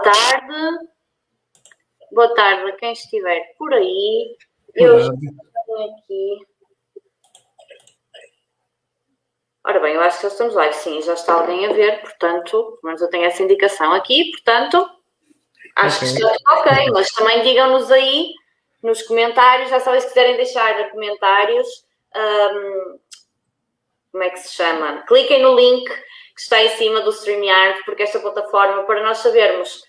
tarde. Boa tarde a quem estiver por aí. Eu estou aqui. Ora bem, eu acho que já estamos live, sim, já está alguém a ver, portanto, pelo menos eu tenho essa indicação aqui, portanto, acho que está ok, mas também digam-nos aí nos comentários, já sabem, se quiserem deixar comentários, como é que se chama? Cliquem no link que está em cima do StreamYard, porque esta plataforma, para nós sabermos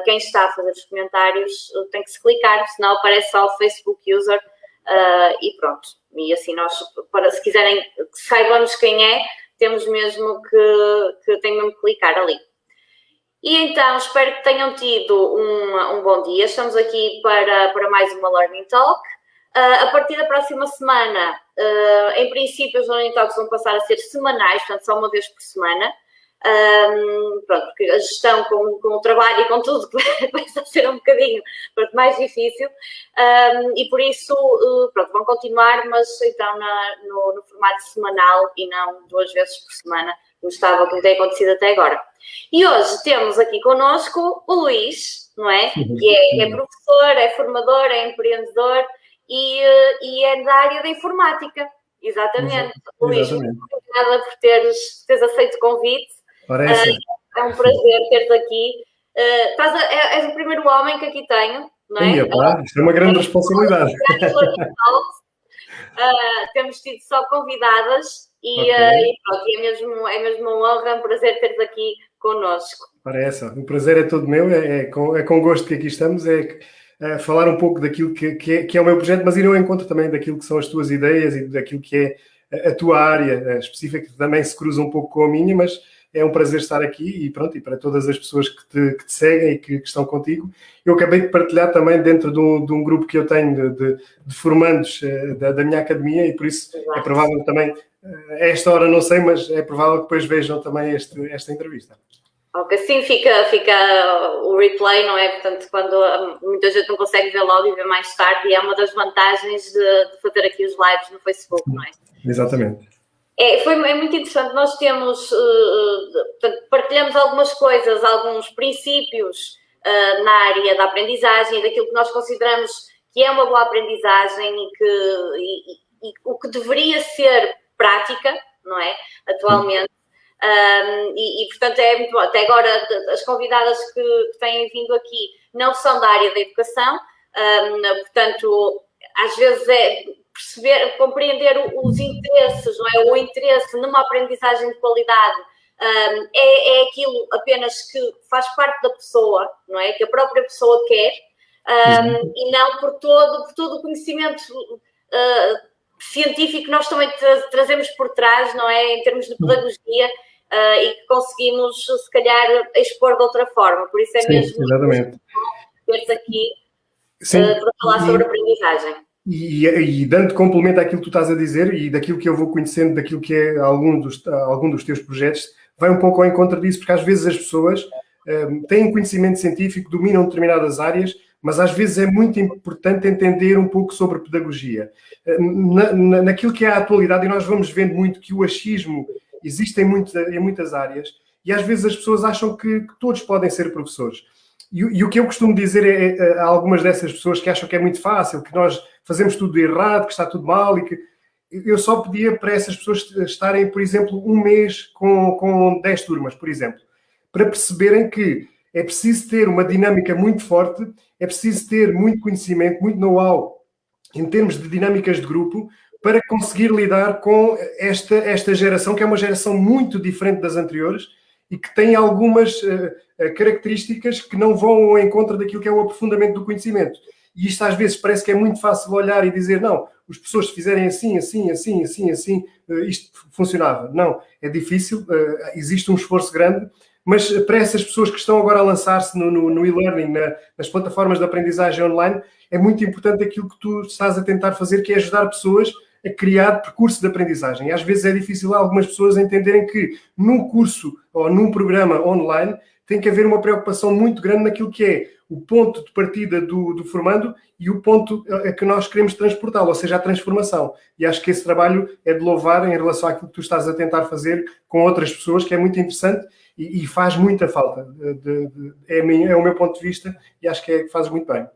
quem está a fazer os comentários, tem que se clicar, senão aparece só o Facebook User e pronto. E assim nós, se quiserem que saibamos quem é, temos mesmo que tem mesmo que clicar ali. E então, espero que tenham tido um bom dia. Estamos aqui para mais uma Learning Talk. A partir da próxima semana, em princípio, os Learning Talks vão passar a ser semanais, portanto, só uma vez por semana. Pronto, porque a gestão com o trabalho e com tudo começa a ser um bocadinho mais difícil e por isso pronto, vão continuar, mas então no formato semanal e não 2 vezes por semana, como tem acontecido até agora. E hoje temos aqui connosco o Luís, não é? Que é professor, é formador, é empreendedor e é da área da informática. Exatamente. Luís, muito obrigada por teres aceito o convite. É um prazer ter-te aqui. És o primeiro homem que aqui tenho, não é? Isto é uma grande responsabilidade. Temos tido só convidadas e pronto, é mesmo uma honra, um prazer ter-te aqui connosco. O prazer é todo meu, é com gosto que aqui estamos, falar um pouco daquilo que é o meu projeto, mas ir ao encontro também daquilo que são as tuas ideias e daquilo que é a tua área específica, que também se cruza um pouco com a minha, mas é um prazer estar aqui e pronto, e para todas as pessoas que te seguem e que estão contigo. Eu acabei de partilhar também dentro de um grupo que eu tenho de formandos da minha academia e por isso é provável também, a esta hora não sei, mas é provável que depois vejam também esta entrevista. Ok, sim, fica o replay, não é? Portanto, quando muita gente não consegue ver logo e ver mais tarde, e é uma das vantagens de fazer aqui os lives no Facebook, não é? Exatamente. É muito interessante, nós temos, partilhamos algumas coisas, alguns princípios na área da aprendizagem, daquilo que nós consideramos que é uma boa aprendizagem e o que deveria ser prática, não é? Atualmente. Portanto, é muito bom. Até agora, as convidadas que têm vindo aqui não são da área da educação, portanto, às vezes perceber, compreender os interesses, não é? O interesse numa aprendizagem de qualidade é aquilo apenas que faz parte da pessoa, não é? Que a própria pessoa quer, e não por todo o conhecimento científico que nós também trazemos por trás, não é? Em termos de pedagogia, e que conseguimos, se calhar, expor de outra forma. Por isso é mesmo ter-te aqui para falar sobre aprendizagem. E dando complemento àquilo que tu estás a dizer e daquilo que eu vou conhecendo, daquilo que é algum dos teus projetos, vai um pouco ao encontro disso, porque às vezes as pessoas têm conhecimento científico, dominam determinadas áreas, mas às vezes é muito importante entender um pouco sobre naquilo que é a atualidade, e nós vamos vendo muito que o achismo existe em muitas áreas, e às vezes as pessoas acham que todos podem ser professores. E o que eu costumo dizer a algumas dessas pessoas que acham que é muito fácil, que nós fazemos tudo errado, que está tudo mal, e que eu só pedia para essas pessoas estarem, por exemplo, um mês com 10 turmas, por exemplo, para perceberem que é preciso ter uma dinâmica muito forte, é preciso ter muito conhecimento, muito know-how em termos de dinâmicas de grupo, para conseguir lidar com esta geração, que é uma geração muito diferente das anteriores e que tem algumas características que não vão ao encontro daquilo que é o aprofundamento do conhecimento. E isto às vezes parece que é muito fácil olhar e dizer, não, as pessoas se fizerem assim, isto funcionava. Não, é difícil, existe um esforço grande, mas para essas pessoas que estão agora a lançar-se no e-learning, nas plataformas de aprendizagem online, é muito importante aquilo que tu estás a tentar fazer, que é ajudar pessoas a criar percurso de aprendizagem. E às vezes é difícil algumas pessoas entenderem que num curso ou num programa online tem que haver uma preocupação muito grande naquilo que é o ponto de partida do formando e o ponto a que nós queremos transportá-lo, ou seja, a transformação. E acho que esse trabalho é de louvar em relação àquilo que tu estás a tentar fazer com outras pessoas, que é muito interessante e faz muita falta. É o meu ponto de vista e acho que fazes muito bem.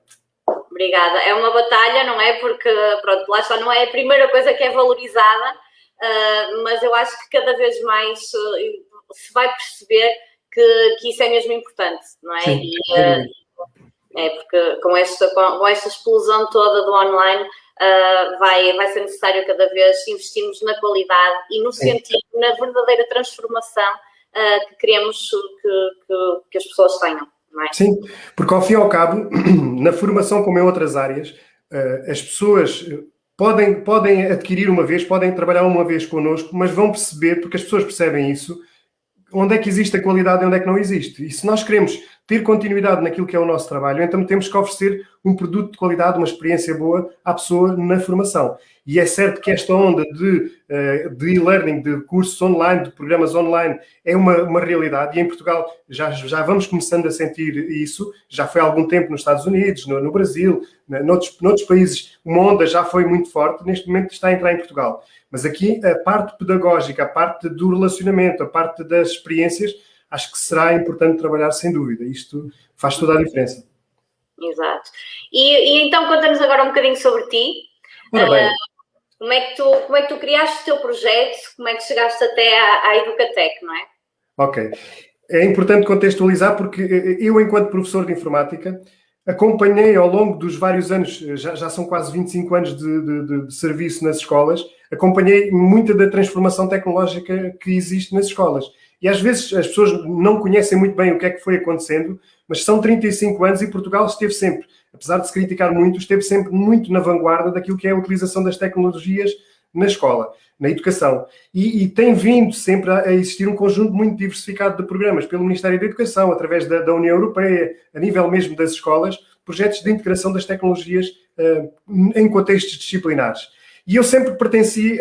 Obrigada. É uma batalha, não é? Porque, pronto, lá está, não é a primeira coisa que é valorizada, mas eu acho que cada vez mais se vai perceber que isso é mesmo importante, não é? Sim, porque com esta explosão toda do online vai ser necessário cada vez investirmos na qualidade e no sentido, na verdadeira transformação que queremos que as pessoas tenham. Não é? Sim, porque ao fim e ao cabo, na formação como em outras áreas, as pessoas podem adquirir uma vez, podem trabalhar uma vez connosco, mas vão perceber, porque as pessoas percebem isso, onde é que existe a qualidade e onde é que não existe. E se nós queremos ter continuidade naquilo que é o nosso trabalho, então temos que oferecer um produto de qualidade, uma experiência boa à pessoa na formação. E é certo que esta onda de e-learning, de cursos online, de programas online, é uma realidade. E em Portugal já vamos começando a sentir isso. Já foi há algum tempo nos Estados Unidos, no Brasil, noutros países. Uma onda já foi muito forte. Neste momento está a entrar em Portugal. Mas aqui a parte pedagógica, a parte do relacionamento, a parte das experiências, acho que será importante trabalhar sem dúvida. Isto faz toda a diferença. Exato. E então conta-nos agora um bocadinho sobre ti. Ora bem. Como é que tu criaste o teu projeto? Como é que chegaste até à Educatec, não é? Ok. É importante contextualizar porque eu, enquanto professor de informática, acompanhei ao longo dos vários anos, já são quase 25 anos de serviço nas escolas, acompanhei muita da transformação tecnológica que existe nas escolas. E às vezes as pessoas não conhecem muito bem o que é que foi acontecendo, mas são 35 anos e Portugal esteve sempre, apesar de se criticar muito, esteve sempre muito na vanguarda daquilo que é a utilização das tecnologias na escola, na educação. E tem vindo sempre a existir um conjunto muito diversificado de programas pelo Ministério da Educação, através da União Europeia, a nível mesmo das escolas, projetos de integração das tecnologias em contextos disciplinares. E eu sempre pertenci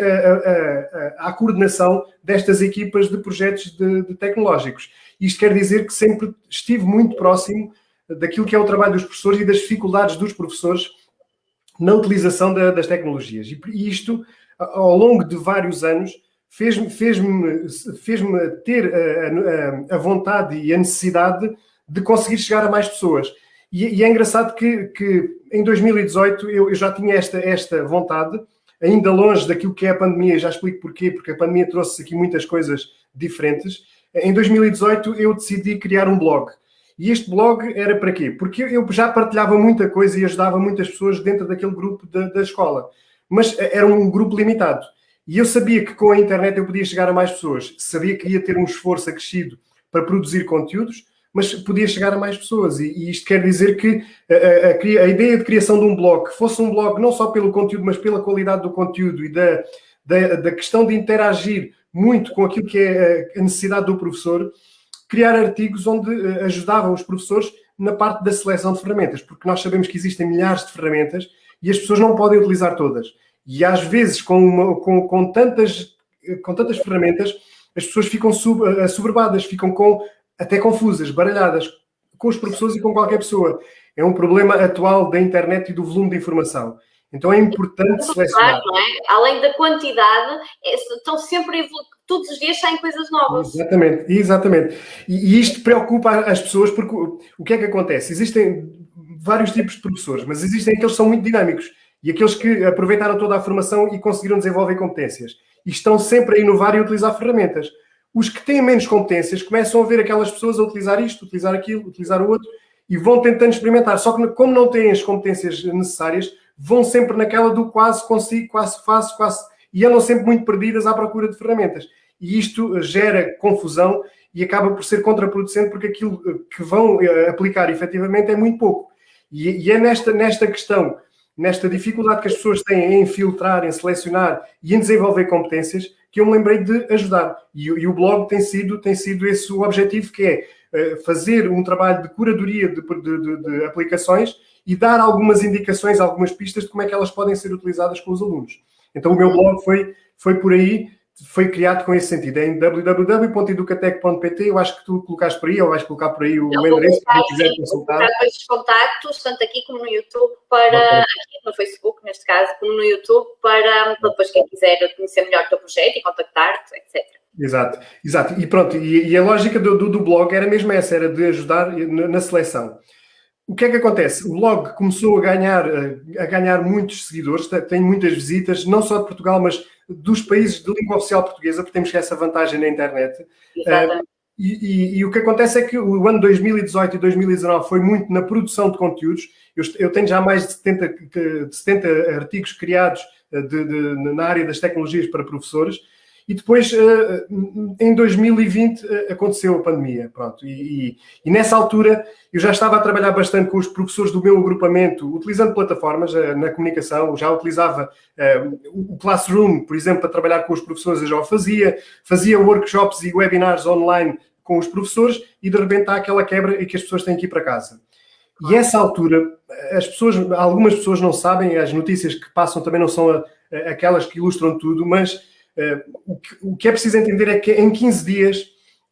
à coordenação destas equipas de projetos de tecnológicos. Isto quer dizer que sempre estive muito próximo daquilo que é o trabalho dos professores e das dificuldades dos professores na utilização das tecnologias. E isto, ao longo de vários anos, fez-me ter a vontade e a necessidade de conseguir chegar a mais pessoas. E é engraçado que em 2018 eu já tinha esta vontade, ainda longe daquilo que é a pandemia. Já explico porquê, porque a pandemia trouxe aqui muitas coisas diferentes. Em 2018 eu decidi criar um blog. E este blog era para quê? Porque eu já partilhava muita coisa e ajudava muitas pessoas dentro daquele grupo da escola. Mas era um grupo limitado. E eu sabia que com a internet eu podia chegar a mais pessoas. Sabia que ia ter um esforço acrescido para produzir conteúdos, mas podia chegar a mais pessoas. E isto quer dizer que a ideia de criação de um blog, que fosse um blog não só pelo conteúdo, mas pela qualidade do conteúdo e da questão de interagir muito com aquilo que é a necessidade do professor, criar artigos onde ajudavam os professores na parte da seleção de ferramentas, porque nós sabemos que existem milhares de ferramentas e as pessoas não podem utilizar todas. E às vezes, com tantas ferramentas, as pessoas ficam assoberbadas, ficam até confusas, baralhadas, com os professores e com qualquer pessoa. É um problema atual da internet e do volume de informação. Então é importante selecionar. Não é? Além da quantidade, estão sempre todos os dias saem coisas novas. Exatamente. E isto preocupa as pessoas porque o que é que acontece? Existem vários tipos de professores, mas existem aqueles que são muito dinâmicos e aqueles que aproveitaram toda a formação e conseguiram desenvolver competências. E estão sempre a inovar e a utilizar ferramentas. Os que têm menos competências começam a ver aquelas pessoas a utilizar isto, utilizar aquilo, utilizar o outro e vão tentando experimentar. Só que como não têm as competências necessárias, vão sempre naquela do quase consigo, quase faço, quase... E andam sempre muito perdidas à procura de ferramentas. E isto gera confusão e acaba por ser contraproducente porque aquilo que vão aplicar efetivamente é muito pouco. E é nesta questão, nesta dificuldade que as pessoas têm em filtrar, em selecionar e em desenvolver competências, que eu me lembrei de ajudar. E o blog tem sido esse o objetivo, que é fazer um trabalho de curadoria de aplicações e dar algumas indicações, algumas pistas de como é que elas podem ser utilizadas com os alunos. Então o meu blog foi por aí foi criado com esse sentido. É em www.educatec.pt. Eu acho que tu colocaste por aí, ou vais colocar por aí o endereço, para quem quiser consultar. Vou colocar os contactos, tanto aqui como no YouTube, para aqui no Facebook, neste caso, como no YouTube, para depois quem quiser conhecer melhor o teu projeto e contactar-te, etc. Exato. E pronto, e a lógica do blog era mesmo essa, era de ajudar na seleção. O que é que acontece? O blog começou a ganhar muitos seguidores, tem muitas visitas, não só de Portugal, mas dos países de língua oficial portuguesa, porque temos essa vantagem na internet. Exatamente. E o que acontece é que o ano 2018 e 2019 foi muito na produção de conteúdos. Eu tenho já mais de 70 artigos criados na área das tecnologias para professores. E depois, em 2020, aconteceu a pandemia. Pronto. E nessa altura, eu já estava a trabalhar bastante com os professores do meu agrupamento, utilizando plataformas na comunicação. Já utilizava o Classroom, por exemplo, para trabalhar com os professores, eu já o fazia. Fazia workshops e webinars online com os professores e, de repente, há aquela quebra e que as pessoas têm que ir para casa. E essa altura, algumas pessoas não sabem, as notícias que passam também não são aquelas que ilustram tudo, mas o que é preciso entender é que em 15 dias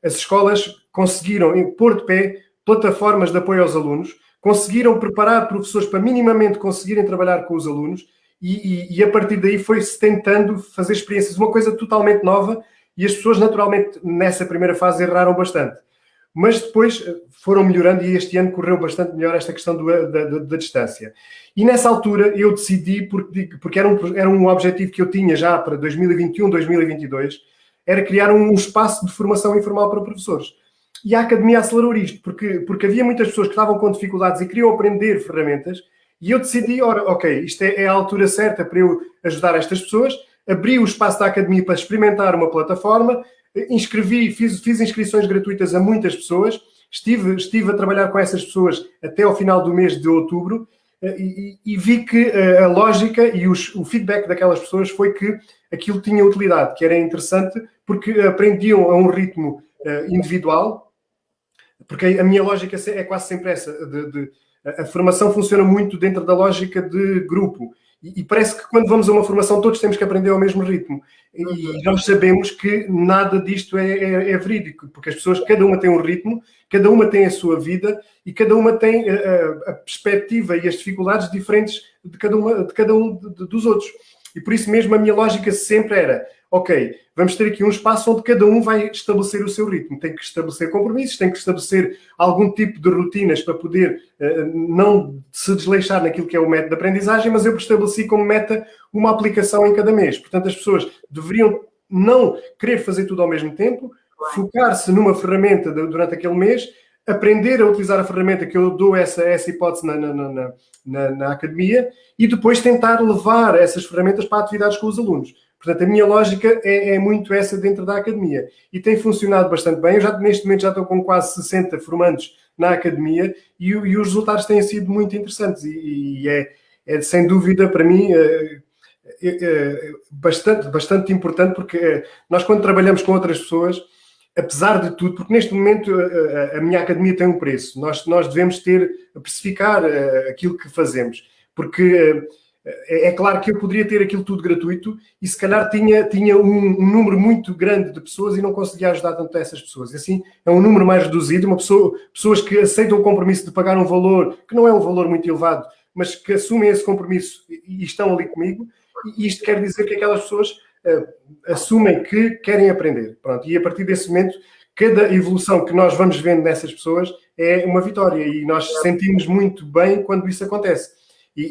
as escolas conseguiram pôr de pé plataformas de apoio aos alunos, conseguiram preparar professores para minimamente conseguirem trabalhar com os alunos e a partir daí foi-se tentando fazer experiências, uma coisa totalmente nova, e as pessoas naturalmente nessa primeira fase erraram bastante. Mas depois foram melhorando e este ano correu bastante melhor esta questão da distância. E nessa altura eu decidi, porque era um objetivo que eu tinha já para 2021, 2022, era criar um espaço de formação informal para professores. E a Academia acelerou isto, porque havia muitas pessoas que estavam com dificuldades e queriam aprender ferramentas, e eu decidi, ok, isto é a altura certa para eu ajudar estas pessoas, abri o espaço da Academia para experimentar uma plataforma, fiz inscrições gratuitas a muitas pessoas, estive a trabalhar com essas pessoas até ao final do mês de outubro e vi que a lógica e o feedback daquelas pessoas foi que aquilo tinha utilidade, que era interessante porque aprendiam a um ritmo individual, porque a minha lógica é quase sempre essa, a formação funciona muito dentro da lógica de grupo. E parece que quando vamos a uma formação todos temos que aprender ao mesmo ritmo. E nós sabemos que nada disto é verídico, porque as pessoas, cada uma tem um ritmo, cada uma tem a sua vida e cada uma tem a perspectiva e as dificuldades diferentes de cada um dos outros. E por isso mesmo a minha lógica sempre era, ok, vamos ter aqui um espaço onde cada um vai estabelecer o seu ritmo. Tem que estabelecer compromissos, tem que estabelecer algum tipo de rotinas para poder não se desleixar naquilo que é o método de aprendizagem, mas eu estabeleci como meta uma aplicação em cada mês. Portanto, as pessoas deveriam não querer fazer tudo ao mesmo tempo, focar-se numa ferramenta durante aquele mês, aprender a utilizar a ferramenta que eu dou essa hipótese na academia e depois tentar levar essas ferramentas para atividades com os alunos. Portanto, a minha lógica é muito essa dentro da academia. E tem funcionado bastante bem. Eu neste momento já estou com quase 60 formandos na academia e os resultados têm sido muito interessantes. E é sem dúvida, para mim, bastante importante, porque nós, quando trabalhamos com outras pessoas, apesar de tudo, porque neste momento a minha academia tem um preço. Nós devemos precificar aquilo que fazemos. Porque é claro que eu poderia ter aquilo tudo gratuito e se calhar tinha um número muito grande de pessoas e não conseguia ajudar tanto essas pessoas. E assim, é um número mais reduzido, pessoas que aceitam o compromisso de pagar um valor, que não é um valor muito elevado, mas que assumem esse compromisso e estão ali comigo. E isto quer dizer que aquelas pessoas assumem que querem aprender. Pronto, e a partir desse momento, cada evolução que nós vamos vendo nessas pessoas é uma vitória e nós sentimos muito bem quando isso acontece. E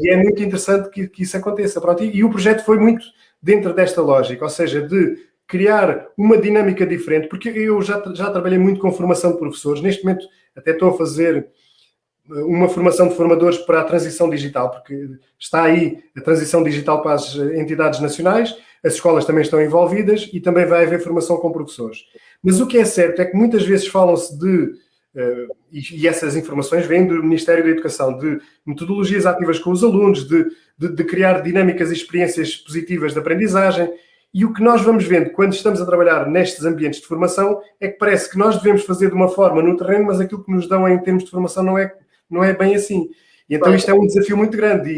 é muito interessante que isso aconteça. Pronto, e o projeto foi muito dentro desta lógica, ou seja, de criar uma dinâmica diferente, porque eu já trabalhei muito com formação de professores. Neste momento até estou a fazer uma formação de formadores para a transição digital, porque está aí a transição digital para as entidades nacionais, as escolas também estão envolvidas e também vai haver formação com professores. Mas o que é certo é que muitas vezes falam-se e essas informações vêm do Ministério da Educação, de metodologias ativas com os alunos, de criar dinâmicas e experiências positivas de aprendizagem. E o que nós vamos vendo quando estamos a trabalhar nestes ambientes de formação é que parece que nós devemos fazer de uma forma no terreno, mas aquilo que nos dão em termos de formação não é bem assim. E então isto é um desafio muito grande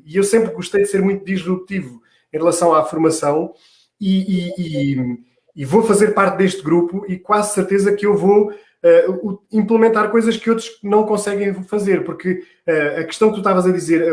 e eu sempre gostei de ser muito disruptivo em relação à formação e vou fazer parte deste grupo e quase certeza que eu vou implementar coisas que outros não conseguem fazer, porque a questão que tu estavas a dizer,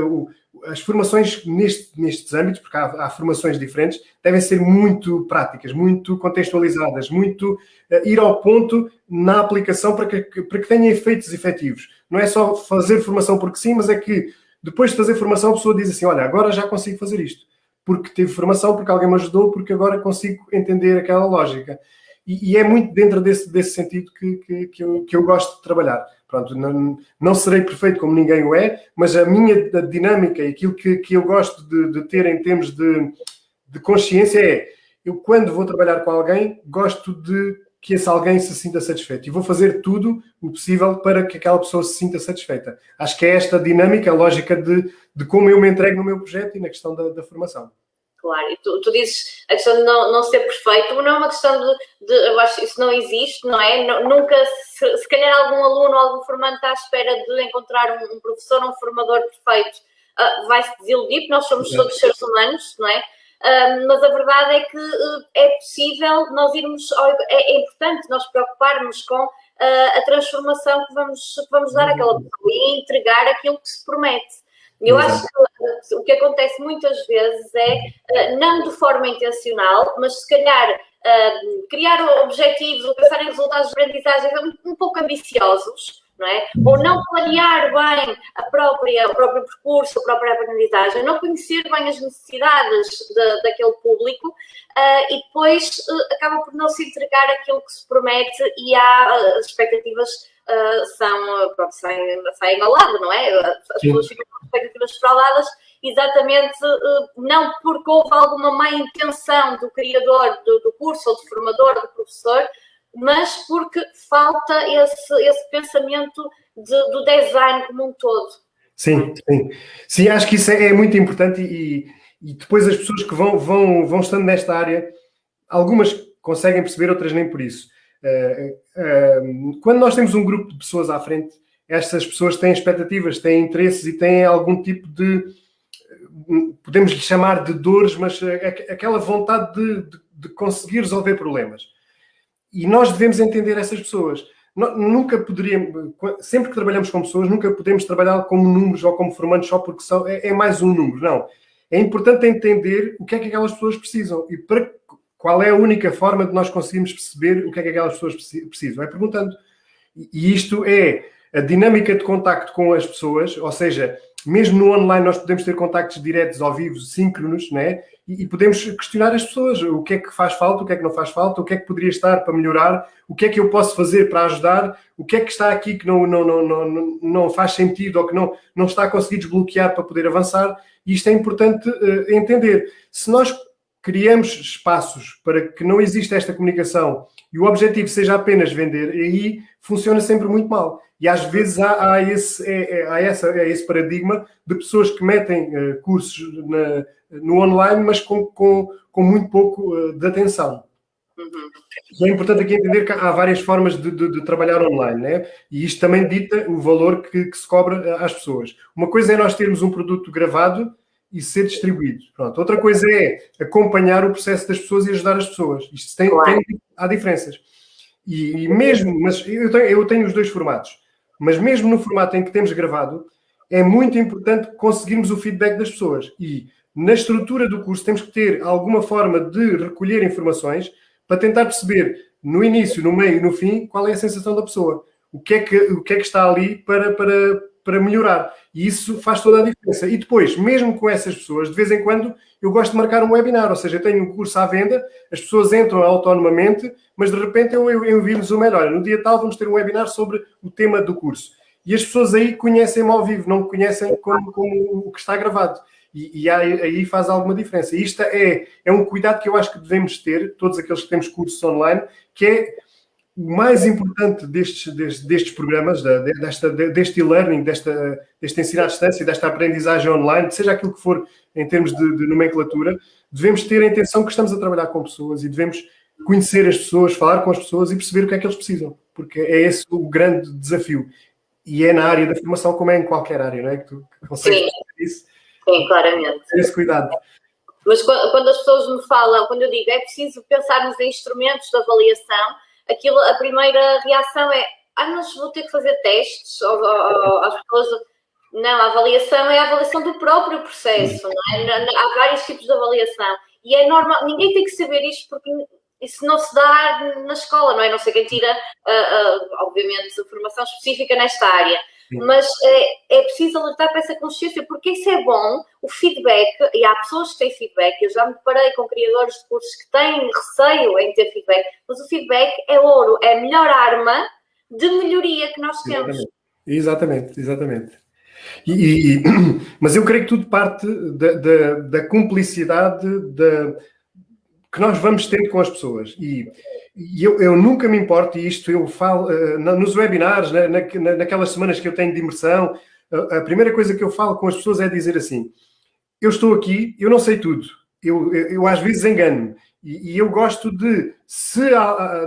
as formações nestes âmbitos, porque há formações diferentes, devem ser muito práticas, muito contextualizadas, muito ir ao ponto na aplicação para que tenha efeitos efetivos. Não é só fazer formação porque sim, mas é que depois de fazer formação a pessoa diz assim, olha, agora já consigo fazer isto, porque tive formação, porque alguém me ajudou, porque agora consigo entender aquela lógica. E é muito dentro desse sentido que eu gosto de trabalhar. Pronto, não serei perfeito como ninguém o é, mas a minha dinâmica e aquilo que eu gosto de ter em termos de consciência é, eu quando vou trabalhar com alguém, gosto de que esse alguém se sinta satisfeito. E vou fazer tudo o possível para que aquela pessoa se sinta satisfeita. Acho que é esta dinâmica, a lógica de como eu me entrego no meu projeto e na questão da formação. Claro, e tu dizes a questão de não ser perfeito, não é uma questão eu acho que isso não existe, não é? Nunca, se calhar algum aluno ou algum formando está à espera de encontrar um professor, um formador perfeito, vai-se desiludir, porque nós somos todos seres humanos, não é? Mas a verdade é que é possível nós irmos, é importante nós preocuparmos com a transformação que vamos dar àquela pessoa e entregar aquilo que se promete. Eu acho que o que acontece muitas vezes é, não de forma intencional, mas se calhar criar objetivos ou pensar em resultados de aprendizagem um pouco ambiciosos, não é? Ou não planear bem o próprio percurso, a própria aprendizagem, não conhecer bem as necessidades daquele público e depois acaba por não se entregar aquilo que se promete e há as expectativas saem ao lado, não é? As pessoas ficam com expectativas fraudadas exatamente não porque houve alguma má intenção do criador do curso ou do formador, do professor, mas porque falta esse pensamento do design como um todo. Sim, acho que isso é muito importante e depois as pessoas que vão estando nesta área, algumas conseguem perceber, outras nem por isso. Quando nós temos um grupo de pessoas à frente, estas pessoas têm expectativas, têm interesses e têm algum tipo de, podemos lhe chamar de dores, mas aquela vontade de conseguir resolver problemas. E nós devemos entender essas pessoas. Nunca poderíamos, sempre que trabalhamos com pessoas, nunca podemos trabalhar como números ou como formandos só porque é mais um número. Não. É importante entender o que é que aquelas pessoas precisam e qual é a única forma de nós conseguirmos perceber o que é que aquelas pessoas precisam. É perguntando. E isto é a dinâmica de contacto com as pessoas, ou seja, mesmo no online nós podemos ter contactos diretos ao vivo, síncronos, né? E podemos questionar as pessoas o que é que faz falta, o que é que não faz falta, o que é que poderia estar para melhorar, o que é que eu posso fazer para ajudar, o que é que está aqui que não faz sentido ou que não está a conseguir desbloquear para poder avançar. E isto é importante entender. Se nós criamos espaços para que não exista esta comunicação e o objetivo seja apenas vender, aí funciona sempre muito mal. E às vezes há esse paradigma de pessoas que metem cursos no online, mas com muito pouco de atenção. E é importante aqui entender que há várias formas de trabalhar online, né? E isto também dita o valor que se cobra às pessoas. Uma coisa é nós termos um produto gravado e ser distribuído. Pronto. Outra coisa é acompanhar o processo das pessoas e ajudar as pessoas. Isto há diferenças. E mesmo, mas eu tenho os dois formatos, mas mesmo no formato em que temos gravado, é muito importante conseguirmos o feedback das pessoas. E na estrutura do curso temos que ter alguma forma de recolher informações para tentar perceber no início, no meio e no fim qual é a sensação da pessoa. O que é que está ali para melhorar. E isso faz toda a diferença. E depois, mesmo com essas pessoas, de vez em quando, eu gosto de marcar um webinar, ou seja, eu tenho um curso à venda, as pessoas entram autonomamente, mas de repente eu envio-lhes uma melhor. No dia tal vamos ter um webinar sobre o tema do curso. E as pessoas aí conhecem-me ao vivo, não me conhecem como o que está gravado. E aí faz alguma diferença. E isto é um cuidado que eu acho que devemos ter, todos aqueles que temos cursos online, que é o mais importante destes programas, deste e-learning, deste ensino à distância, desta aprendizagem online, seja aquilo que for em termos de nomenclatura, devemos ter a intenção que estamos a trabalhar com pessoas e devemos conhecer as pessoas, falar com as pessoas e perceber o que é que eles precisam, porque é esse o grande desafio. E é na área da formação como é em qualquer área, não é? Que tu consegues fazer isso. Sim, claramente. Esse cuidado. Mas quando as pessoas me falam, quando eu digo é preciso pensarmos em instrumentos de avaliação, a primeira reação é mas vou ter que fazer testes às pessoas. Não, a avaliação é a avaliação do próprio processo, não é? Há vários tipos de avaliação. E é normal, ninguém tem que saber isto porque isso não se dá na escola, não é? Não sei quem tira, obviamente, formação específica nesta área. Mas é preciso alertar para essa consciência, porque isso é bom, o feedback, e há pessoas que têm feedback, eu já me deparei com criadores de cursos que têm receio em ter feedback, mas o feedback é ouro, é a melhor arma de melhoria que nós temos. Exatamente. Mas eu creio que tudo parte da cumplicidade que nós vamos tendo com as pessoas. E eu nunca me importo, e isto eu falo nos webinars, naquelas semanas que eu tenho de imersão, a primeira coisa que eu falo com as pessoas é dizer assim: eu estou aqui, eu não sei tudo, eu às vezes engano-me, e eu gosto de, se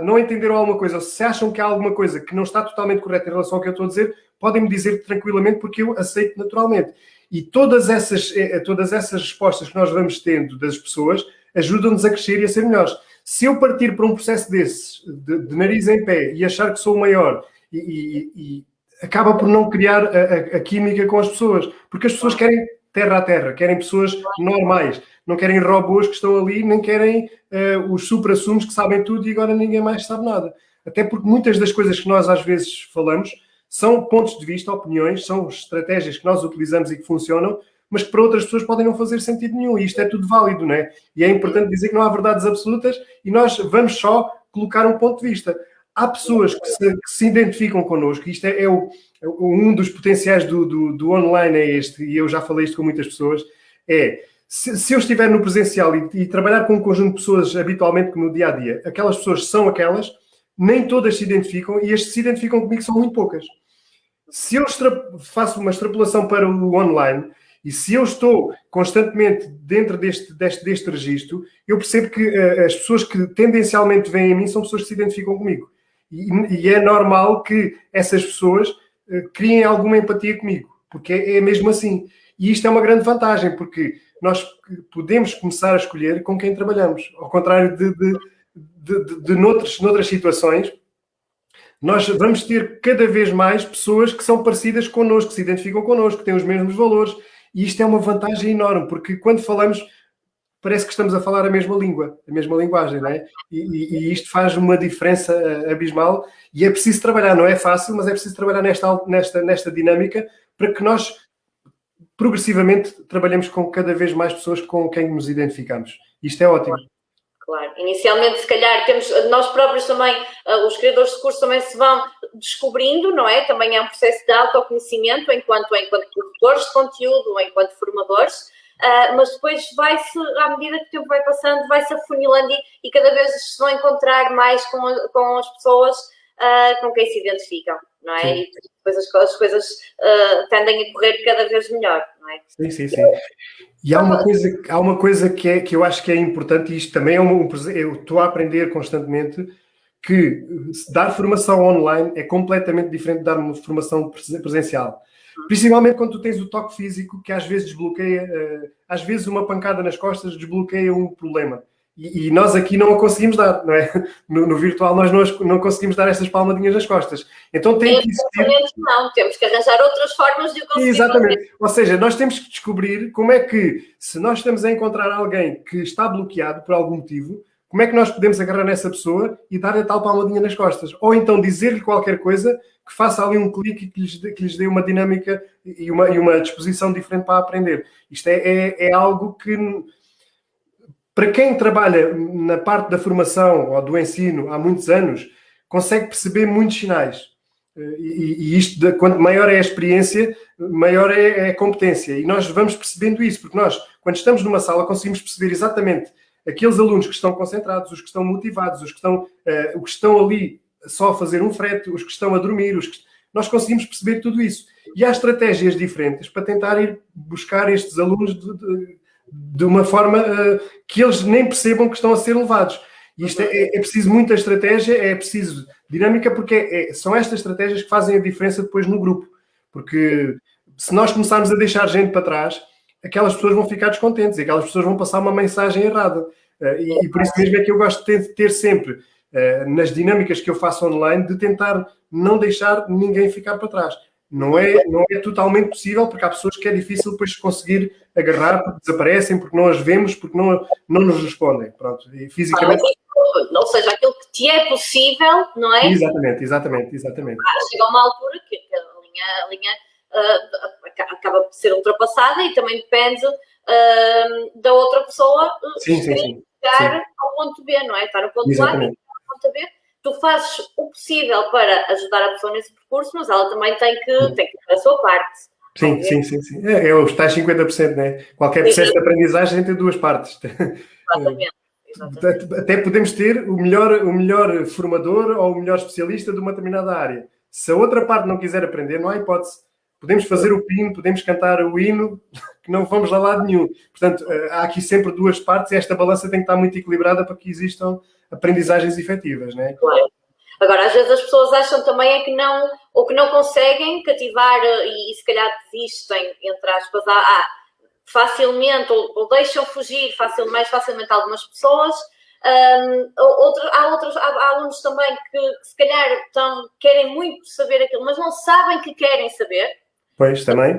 não entenderam alguma coisa, ou se acham que há alguma coisa que não está totalmente correta em relação ao que eu estou a dizer, podem-me dizer tranquilamente, porque eu aceito naturalmente. E todas essas respostas que nós vamos tendo das pessoas ajudam-nos a crescer e a ser melhores. Se eu partir para um processo desses, de nariz em pé, e achar que sou o maior, e acaba por não criar a química com as pessoas, porque as pessoas querem terra a terra, querem pessoas normais, não querem robôs que estão ali, nem querem os supra-sumos que sabem tudo e agora ninguém mais sabe nada. Até porque muitas das coisas que nós às vezes falamos são pontos de vista, opiniões, são estratégias que nós utilizamos e que funcionam, mas que para outras pessoas podem não fazer sentido nenhum. E isto é tudo válido, não é? E é importante dizer que não há verdades absolutas e nós vamos só colocar um ponto de vista. Há pessoas que se identificam connosco, e isto é um dos potenciais do online é este, e eu já falei isto com muitas pessoas, se eu estiver no presencial e trabalhar com um conjunto de pessoas habitualmente como no dia-a-dia, aquelas pessoas são aquelas, nem todas se identificam, e as que se identificam comigo são muito poucas. Se eu faço uma extrapolação para o online, e se eu estou constantemente dentro deste registro, eu percebo que as pessoas que tendencialmente vêm a mim são pessoas que se identificam comigo. E é normal que essas pessoas criem alguma empatia comigo, porque é mesmo assim. E isto é uma grande vantagem, porque nós podemos começar a escolher com quem trabalhamos. Ao contrário de noutras situações, nós vamos ter cada vez mais pessoas que são parecidas connosco, que se identificam connosco, que têm os mesmos valores. E isto é uma vantagem enorme, porque quando falamos, parece que estamos a falar a mesma língua, a mesma linguagem, não é? E isto faz uma diferença abismal e é preciso trabalhar, não é fácil, mas é preciso trabalhar nesta dinâmica para que nós progressivamente trabalhemos com cada vez mais pessoas com quem nos identificamos. Isto é ótimo. Claro. Inicialmente, se calhar, nós próprios também, os criadores de curso também se vão descobrindo, não é? Também é um processo de autoconhecimento enquanto produtores de conteúdo ou enquanto formadores, mas depois vai-se, à medida que o tempo vai passando, vai-se afunilando e cada vez se vão encontrar mais com as pessoas com quem se identificam, não é? Sim. E depois as coisas tendem a correr cada vez melhor, não é? Sim. E há uma coisa que eu acho que é importante, e isto também eu estou a aprender constantemente, que dar formação online é completamente diferente de dar uma formação presencial. Principalmente quando tu tens o toque físico, que às vezes desbloqueia, às vezes uma pancada nas costas desbloqueia um problema. E nós aqui não a conseguimos dar, não é? No virtual nós não conseguimos dar essas palmadinhas nas costas. Então tem que existir... Não, temos que arranjar outras formas de o conseguir. Exatamente. Fazer. Ou seja, nós temos que descobrir como é que, se nós estamos a encontrar alguém que está bloqueado por algum motivo, como é que nós podemos agarrar nessa pessoa e dar a tal palmadinha nas costas. Ou então dizer-lhe qualquer coisa que faça ali um clique e que lhes dê uma dinâmica e uma disposição diferente para aprender. Isto é algo que... Para quem trabalha na parte da formação ou do ensino há muitos anos, consegue perceber muitos sinais. E isto, quanto maior é a experiência, maior é a competência. E nós vamos percebendo isso, porque nós, quando estamos numa sala, conseguimos perceber exatamente aqueles alunos que estão concentrados, os que estão motivados, os que estão ali só a fazer um frete, os que estão a dormir, nós conseguimos perceber tudo isso. E há estratégias diferentes para tentar ir buscar estes alunos de uma forma que eles nem percebam que estão a ser levados. E isto é preciso muita estratégia, é preciso dinâmica, porque são estas estratégias que fazem a diferença depois no grupo. Porque se nós começarmos a deixar gente para trás, aquelas pessoas vão ficar descontentes e aquelas pessoas vão passar uma mensagem errada. E por isso mesmo é que eu gosto de ter sempre, nas dinâmicas que eu faço online, de tentar não deixar ninguém ficar para trás. Não é totalmente possível, porque há pessoas que é difícil depois conseguir agarrar, porque desaparecem, porque não as vemos, porque não nos respondem. Pronto, e fisicamente... Ou seja, aquilo que te é possível, não é? Exatamente. Chega a uma altura que a linha acaba por ser ultrapassada e também depende da outra pessoa chegar ao ponto B, não é? Estar no ponto A e estar no ponto B. Tu fazes o possível para ajudar a pessoa nesse percurso, mas ela também tem que fazer a sua parte. Sim. É os tais 50%, né? Qualquer processo de aprendizagem tem duas partes. Exatamente. Até podemos ter o melhor formador ou o melhor especialista de uma determinada área. Se a outra parte não quiser aprender, não há hipótese. Podemos fazer o pino, podemos cantar o hino, que não vamos a lado nenhum. Portanto, há aqui sempre duas partes e esta balança tem que estar muito equilibrada para que existam aprendizagens efetivas, não é? Claro. Agora, às vezes as pessoas acham também é que não conseguem cativar e se calhar desistem, entre aspas, facilmente ou deixam fugir mais facilmente algumas pessoas. Há alunos também que se calhar querem muito saber aquilo, mas não sabem que querem saber. Pois, também.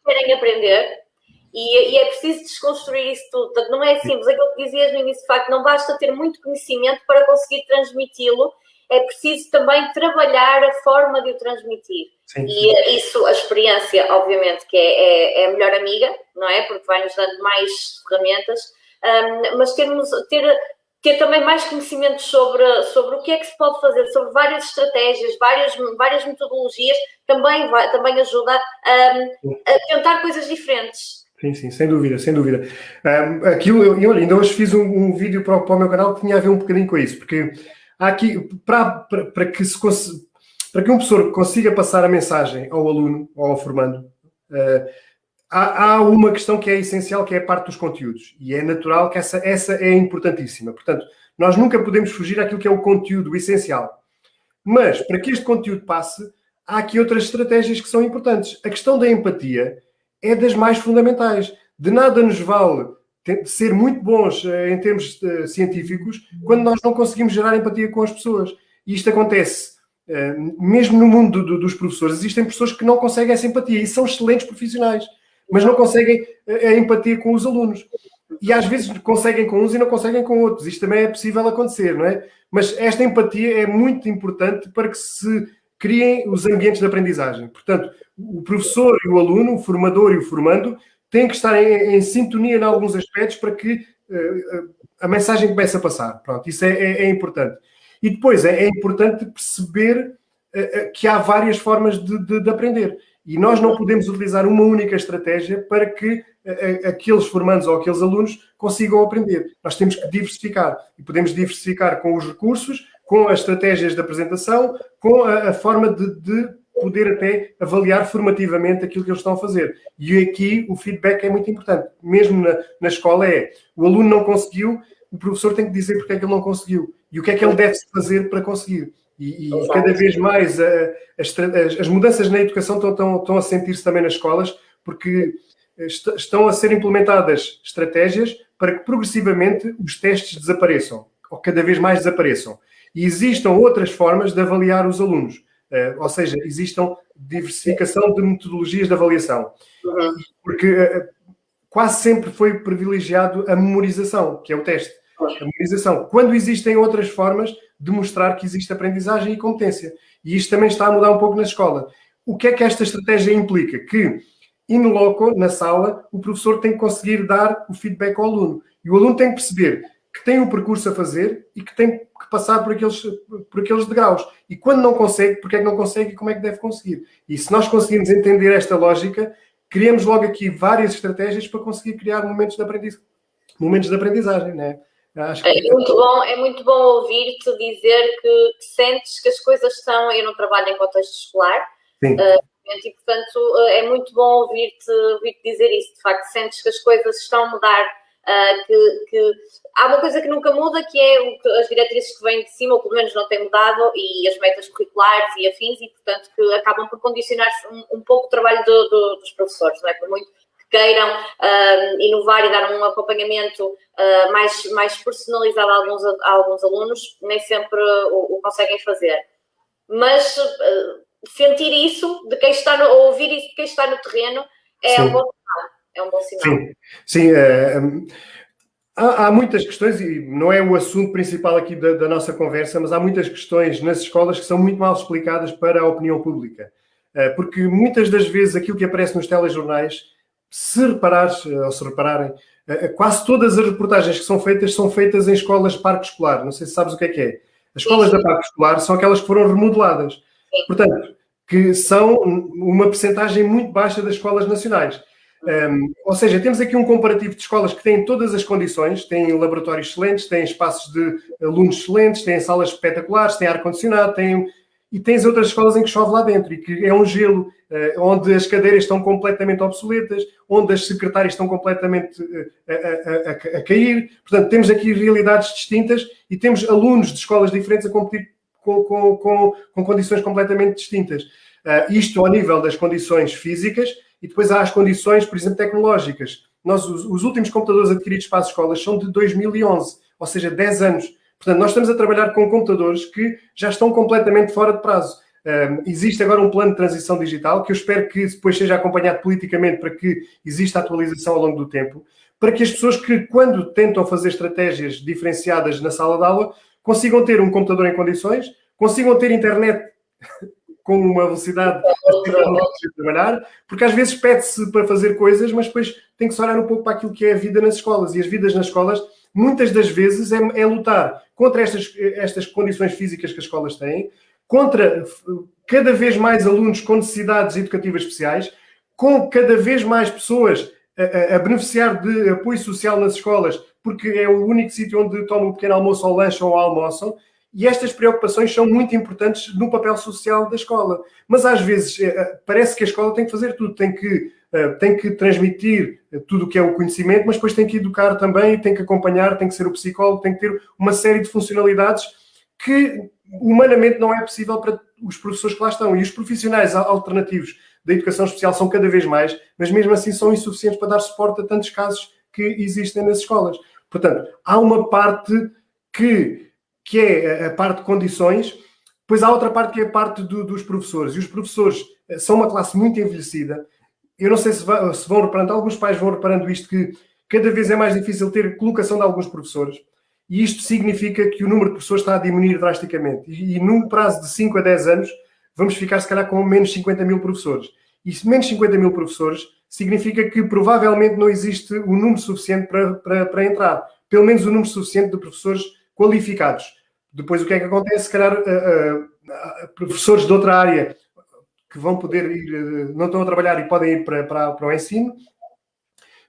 Querem aprender. E é preciso desconstruir isso tudo. Portanto, não é simples. Aquilo que dizias no início, de facto, não basta ter muito conhecimento para conseguir transmiti-lo. É preciso também trabalhar a forma de o transmitir. Sim. E isso, a experiência, obviamente, que é a melhor amiga, não é? Porque vai-nos dando mais ferramentas. Mas ter também mais conhecimento sobre o que é que se pode fazer, sobre várias estratégias, várias metodologias, também ajuda a tentar coisas diferentes. Sim, sem dúvida. Eu ainda hoje fiz um vídeo para o meu canal que tinha a ver um bocadinho com isso, porque há aqui, para que um professor consiga passar a mensagem ao aluno ou ao formando, há uma questão que é essencial, que é a parte dos conteúdos. E é natural que essa é importantíssima. Portanto, nós nunca podemos fugir àquilo que é o conteúdo essencial. Mas, para que este conteúdo passe, há aqui outras estratégias que são importantes. A questão da empatia é das mais fundamentais. De nada nos vale ser muito bons em termos científicos quando nós não conseguimos gerar empatia com as pessoas. E isto acontece mesmo no mundo dos professores. Existem pessoas que não conseguem essa empatia e são excelentes profissionais, mas não conseguem a empatia com os alunos. E às vezes conseguem com uns e não conseguem com outros. Isto também é possível acontecer, não é? Mas esta empatia é muito importante para que se criem os ambientes de aprendizagem. Portanto, o professor e o aluno, o formador e o formando, têm que estar em sintonia em alguns aspectos para que a mensagem comece a passar. Pronto, isso é importante. E depois é importante perceber que há várias formas de aprender. E nós não podemos utilizar uma única estratégia para que aqueles formandos ou aqueles alunos consigam aprender. Nós temos que diversificar. E podemos diversificar com os recursos, com as estratégias de apresentação, com a forma de poder até avaliar formativamente aquilo que eles estão a fazer. E aqui o feedback é muito importante. Mesmo na escola o aluno não conseguiu, o professor tem que dizer porque é que ele não conseguiu. E o que é que ele deve fazer para conseguir. E cada vez mais as mudanças na educação estão a sentir-se também nas escolas, porque estão a ser implementadas estratégias para que progressivamente os testes desapareçam, ou cada vez mais desapareçam. E existam outras formas de avaliar os alunos. Ou seja, existam diversificação de metodologias de avaliação. Porque quase sempre foi privilegiado a memorização, que é o teste. A memorização. Quando existem outras formas de mostrar que existe aprendizagem e competência. E isto também está a mudar um pouco na escola. O que é que esta estratégia implica? Que, in loco, na sala, o professor tem que conseguir dar o feedback ao aluno. E o aluno tem que perceber que tem um percurso a fazer e que tem que passar por aqueles degraus. E quando não consegue, porque é que não consegue e como é que deve conseguir. E se nós conseguirmos entender esta lógica, criamos logo aqui várias estratégias para conseguir criar momentos de aprendizagem, não é? Acho que... É muito bom ouvir-te dizer que sentes que as coisas estão... Eu não trabalho em contexto escolar, e portanto é muito bom ouvir-te dizer isso. De facto, sentes que as coisas estão a mudar, que há uma coisa que nunca muda, que é as diretrizes que vêm de cima, ou pelo menos não têm mudado, e as metas curriculares e afins, e portanto que acabam por condicionar um pouco o trabalho dos professores, não é? Por muito que queiram inovar e dar um acompanhamento mais personalizado a alguns alunos, nem sempre o conseguem fazer. Mas sentir isso de quem está ouvir isso de quem está no terreno é um bom sinal. É um bom sinal. Sim. Há muitas questões, e não é o assunto principal aqui da nossa conversa, mas há muitas questões nas escolas que são muito mal explicadas para a opinião pública. Porque muitas das vezes aquilo que aparece nos telejornais, se repararem, quase todas as reportagens que são feitas em escolas de parque escolar. Não sei se sabes o que é. As escolas de parque escolar são aquelas que foram remodeladas. Sim. Portanto, que são uma percentagem muito baixa das escolas nacionais. Ou seja, temos aqui um comparativo de escolas que têm todas as condições, têm laboratórios excelentes, têm espaços de alunos excelentes, têm salas espetaculares, têm ar-condicionado, e tens outras escolas em que chove lá dentro e que é um gelo, onde as cadeiras estão completamente obsoletas, onde as secretárias estão completamente a cair. Portanto, temos aqui realidades distintas e temos alunos de escolas diferentes a competir com condições completamente distintas. Isto ao nível das condições físicas e depois há as condições, por exemplo, tecnológicas. Os últimos computadores adquiridos para as escolas são de 2011, ou seja, 10 anos. Portanto, nós estamos a trabalhar com computadores que já estão completamente fora de prazo. Existe agora um plano de transição digital que eu espero que depois seja acompanhado politicamente para que exista atualização ao longo do tempo, para que as pessoas que, quando tentam fazer estratégias diferenciadas na sala de aula, consigam ter um computador em condições, consigam ter internet com uma velocidade de trabalhar, porque às vezes pede-se para fazer coisas, mas depois tem que se olhar um pouco para aquilo que é a vida nas escolas. E as vidas nas escolas, muitas das vezes, é lutar contra estas condições físicas que as escolas têm, contra cada vez mais alunos com necessidades educativas especiais, com cada vez mais pessoas a beneficiar de apoio social nas escolas, porque é o único sítio onde tomam um pequeno almoço ou lancham ou almoçam. E estas preocupações são muito importantes no papel social da escola. Mas às vezes parece que a escola tem que fazer tudo, tem que transmitir tudo o que é o conhecimento, mas depois tem que educar também, tem que acompanhar, tem que ser o psicólogo, tem que ter uma série de funcionalidades que humanamente não é possível para os professores que lá estão. E os profissionais alternativos da educação especial são cada vez mais, mas mesmo assim são insuficientes para dar suporte a tantos casos que existem nas escolas. Portanto, há uma parte que é a parte de condições, depois há outra parte que é a parte dos professores. E os professores são uma classe muito envelhecida. Eu não sei se vão reparando, alguns pais vão reparando isto, que cada vez é mais difícil ter colocação de alguns professores. E isto significa que o número de professores está a diminuir drasticamente. E num prazo de 5 a 10 anos, vamos ficar, se calhar, com menos 50 mil professores. E menos 50 mil professores significa que provavelmente não existe o número suficiente para entrar. Pelo menos o número suficiente de professores qualificados. Depois, o que é que acontece? Se calhar, professores de outra área que vão poder ir, não estão a trabalhar e podem ir para o ensino,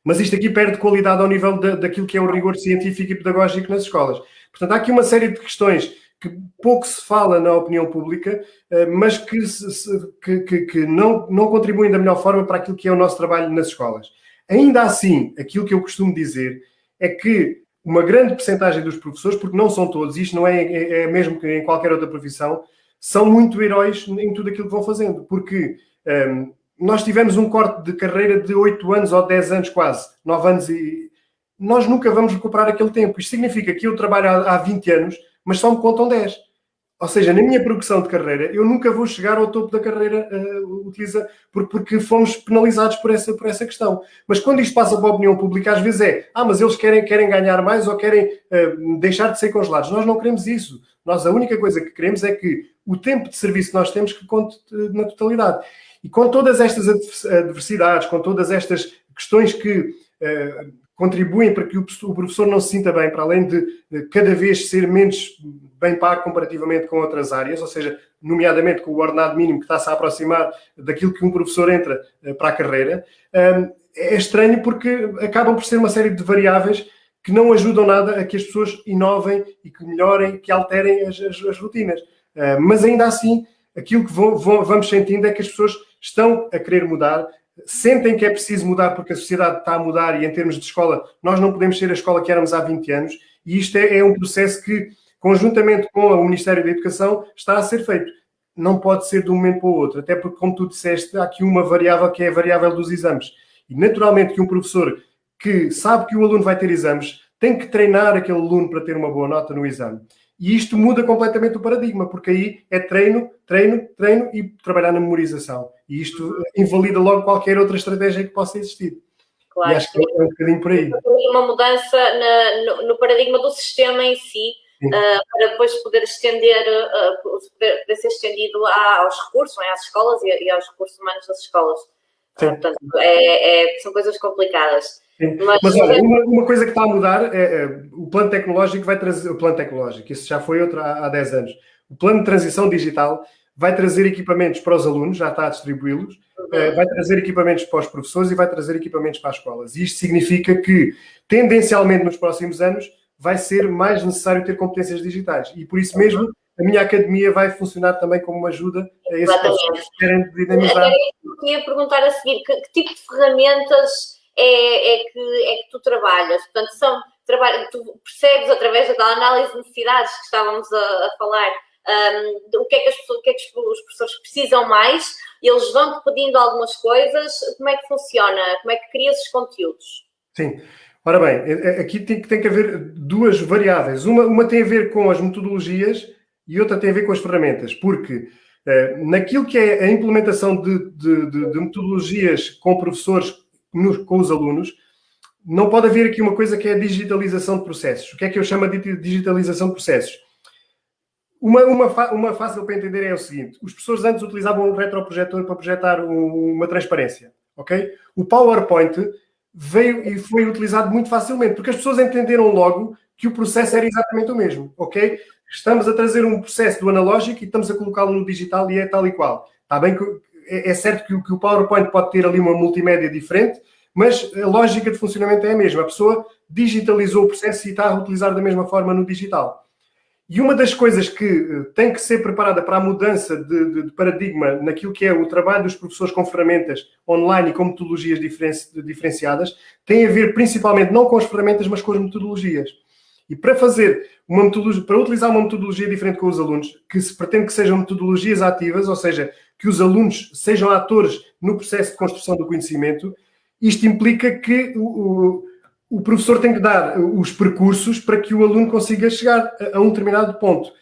mas isto aqui perde qualidade ao nível daquilo que é o rigor científico e pedagógico nas escolas. Portanto, há aqui uma série de questões que pouco se fala na opinião pública, mas que não contribuem da melhor forma para aquilo que é o nosso trabalho nas escolas. Ainda assim, aquilo que eu costumo dizer é que uma grande percentagem dos professores, porque não são todos, isto não é mesmo que em qualquer outra profissão, são muito heróis em tudo aquilo que vão fazendo, porque nós tivemos um corte de carreira de 8 anos ou 10 anos quase, 9 anos, e nós nunca vamos recuperar aquele tempo. Isto significa que eu trabalho há 20 anos, mas só me contam 10. Ou seja, na minha progressão de carreira, eu nunca vou chegar ao topo da carreira porque fomos penalizados por essa questão. Mas quando isto passa para a opinião pública, às vezes mas eles querem ganhar mais ou querem deixar de ser congelados. Nós não queremos isso. Nós, a única coisa que queremos é que o tempo de serviço que nós temos que conte na totalidade. E com todas estas adversidades, com todas estas questões que contribuem para que o professor não se sinta bem, para além de cada vez ser menos bem pago comparativamente com outras áreas, ou seja, nomeadamente com o ordenado mínimo que está-se a aproximar daquilo que um professor entra para a carreira, é estranho porque acabam por ser uma série de variáveis que não ajudam nada a que as pessoas inovem e que melhorem, que alterem as rotinas. Mas ainda assim, aquilo que vamos sentindo é que as pessoas estão a querer mudar, sentem que é preciso mudar porque a sociedade está a mudar e em termos de escola nós não podemos ser a escola que éramos há 20 anos e isto é um processo que, conjuntamente com o Ministério da Educação, está a ser feito. Não pode ser de um momento para o outro, até porque, como tu disseste, há aqui uma variável que é a variável dos exames. E naturalmente que um professor que sabe que o aluno vai ter exames tem que treinar aquele aluno para ter uma boa nota no exame. E isto muda completamente o paradigma, porque aí é treino, treino, treino e trabalhar na memorização. E isto invalida logo qualquer outra estratégia que possa existir. Claro. E acho que é um bocadinho por aí. Uma mudança no paradigma do sistema em si, para depois poder estender, poder ser estendido aos recursos, às escolas e aos recursos humanos das escolas. Portanto, são coisas complicadas. Mas olha, uma coisa que está a mudar o plano tecnológico vai trazer... O plano tecnológico, isso já foi outro há 10 anos. O plano de transição digital vai trazer equipamentos para os alunos, já está a distribuí-los, vai trazer equipamentos para os professores e vai trazer equipamentos para as escolas. E isto significa que, tendencialmente, nos próximos anos, vai ser mais necessário ter competências digitais. E por isso mesmo, a minha academia vai funcionar também como uma ajuda a esses professores que querem dinamizar. Eu queria perguntar a seguir, que tipo de ferramentas é que tu trabalhas? Portanto, tu percebes através da análise de necessidades que estávamos a falar, o que é que os professores precisam mais, eles vão-te pedindo algumas coisas, como é que funciona? Como é que crias esses conteúdos? Sim. Ora bem, aqui tem que haver duas variáveis. Uma tem a ver com as metodologias e outra tem a ver com as ferramentas, porque naquilo que é a implementação de metodologias com professores, com os alunos, não pode haver aqui uma coisa que é a digitalização de processos. O que é que eu chamo de digitalização de processos? Uma fácil para entender é o seguinte: os professores antes utilizavam um retroprojetor para projetar uma transparência, ok? O PowerPoint veio e foi utilizado muito facilmente, porque as pessoas entenderam logo que o processo era exatamente o mesmo, ok? Estamos a trazer um processo do analógico e estamos a colocá-lo no digital e é tal e qual. Está bem que é certo que o PowerPoint pode ter ali uma multimédia diferente, mas a lógica de funcionamento é a mesma. A pessoa digitalizou o processo e está a utilizar da mesma forma no digital. E uma das coisas que tem que ser preparada para a mudança de paradigma naquilo que é o trabalho dos professores com ferramentas online e com metodologias diferenciadas tem a ver principalmente não com as ferramentas, mas com as metodologias. E para utilizar uma metodologia diferente com os alunos, que se pretende que sejam metodologias ativas, ou seja, que os alunos sejam atores no processo de construção do conhecimento, isto implica que o professor tem que dar os percursos para que o aluno consiga chegar a um determinado ponto.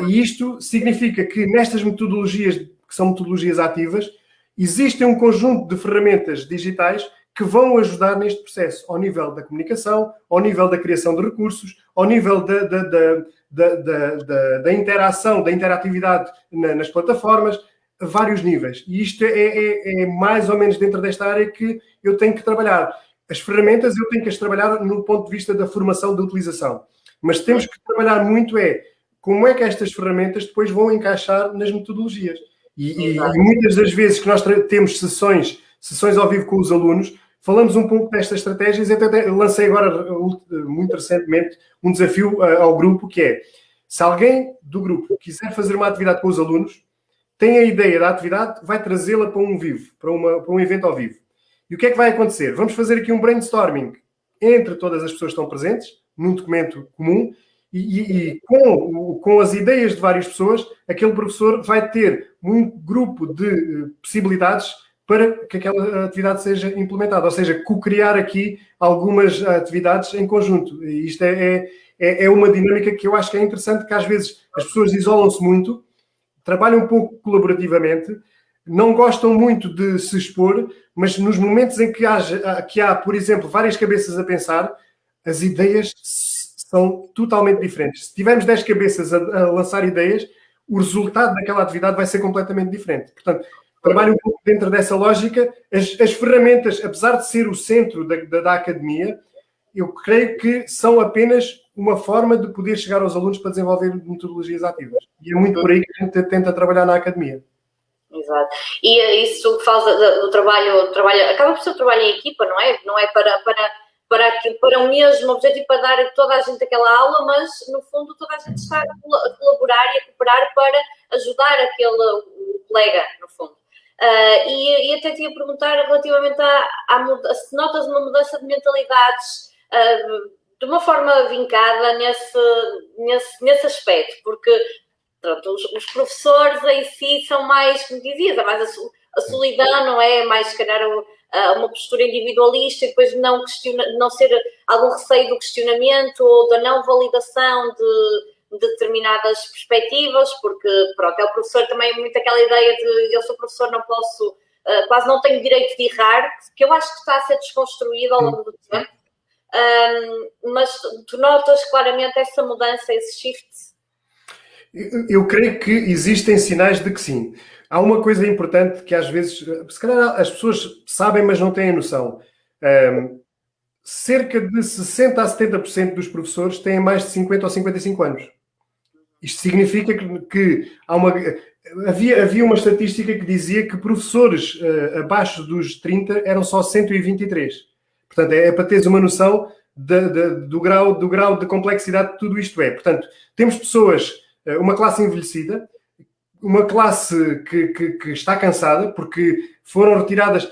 E isto significa que nestas metodologias, que são metodologias ativas, existem um conjunto de ferramentas digitais que vão ajudar neste processo, ao nível da comunicação, ao nível da criação de recursos, ao nível da interação, da interatividade nas plataformas, a vários níveis. E isto é mais ou menos dentro desta área que eu tenho que trabalhar. As ferramentas eu tenho que as trabalhar no ponto de vista da formação, da utilização. Mas temos que trabalhar muito como é que estas ferramentas depois vão encaixar nas metodologias. E muitas das vezes que nós temos sessões ao vivo com os alunos, falamos um pouco destas estratégias. Até lancei agora, muito recentemente, um desafio ao grupo, que é: se alguém do grupo quiser fazer uma atividade com os alunos, tem a ideia da atividade, vai trazê-la para um vivo, para um evento ao vivo. E o que é que vai acontecer? Vamos fazer aqui um brainstorming entre todas as pessoas que estão presentes, num documento comum, e com as ideias de várias pessoas, aquele professor vai ter um grupo de possibilidades para que aquela atividade seja implementada. Ou seja, co-criar aqui algumas atividades em conjunto. E isto é uma dinâmica que eu acho que é interessante, que às vezes as pessoas isolam-se muito, trabalham um pouco colaborativamente, não gostam muito de se expor, mas nos momentos em que há, por exemplo, várias cabeças a pensar, as ideias são totalmente diferentes. Se tivermos 10 cabeças a lançar ideias, o resultado daquela atividade vai ser completamente diferente. Portanto, trabalho um pouco dentro dessa lógica. As ferramentas, apesar de ser o centro da academia, eu creio que são apenas uma forma de poder chegar aos alunos para desenvolver metodologias ativas. E é muito por aí que a gente tenta trabalhar na academia. Exato. E isso que faz do trabalho, acaba por ser um trabalho em equipa, não é? Não é para o mesmo objetivo, para dar a toda a gente aquela aula, mas no fundo toda a gente está a colaborar e a cooperar para ajudar aquele colega, no fundo. E até te ia perguntar relativamente se notas uma mudança de mentalidades de uma forma vincada nesse aspecto, porque pronto, os professores em si são mais, como dizias, é mais a solidão, não é? Mais, se calhar, uma postura individualista e depois não ser algum receio do questionamento ou da não validação de determinadas perspectivas, porque, pronto, é o professor também muito aquela ideia de eu sou professor, não posso, quase não tenho direito de errar, que eu acho que está a ser desconstruído ao longo do tempo. Mas tu notas claramente essa mudança, esse shift? Eu creio que existem sinais de que sim. Há uma coisa importante que às vezes, se calhar as pessoas sabem, mas não têm noção. Cerca de 60% a 70% dos professores têm mais de 50 ou 55 anos. Isto significa que havia uma estatística que dizia que professores abaixo dos 30 eram só 123. Portanto, é para teres uma noção do grau de complexidade que tudo isto é. Portanto, temos pessoas, uma classe envelhecida, uma classe que está cansada, porque foram retiradas...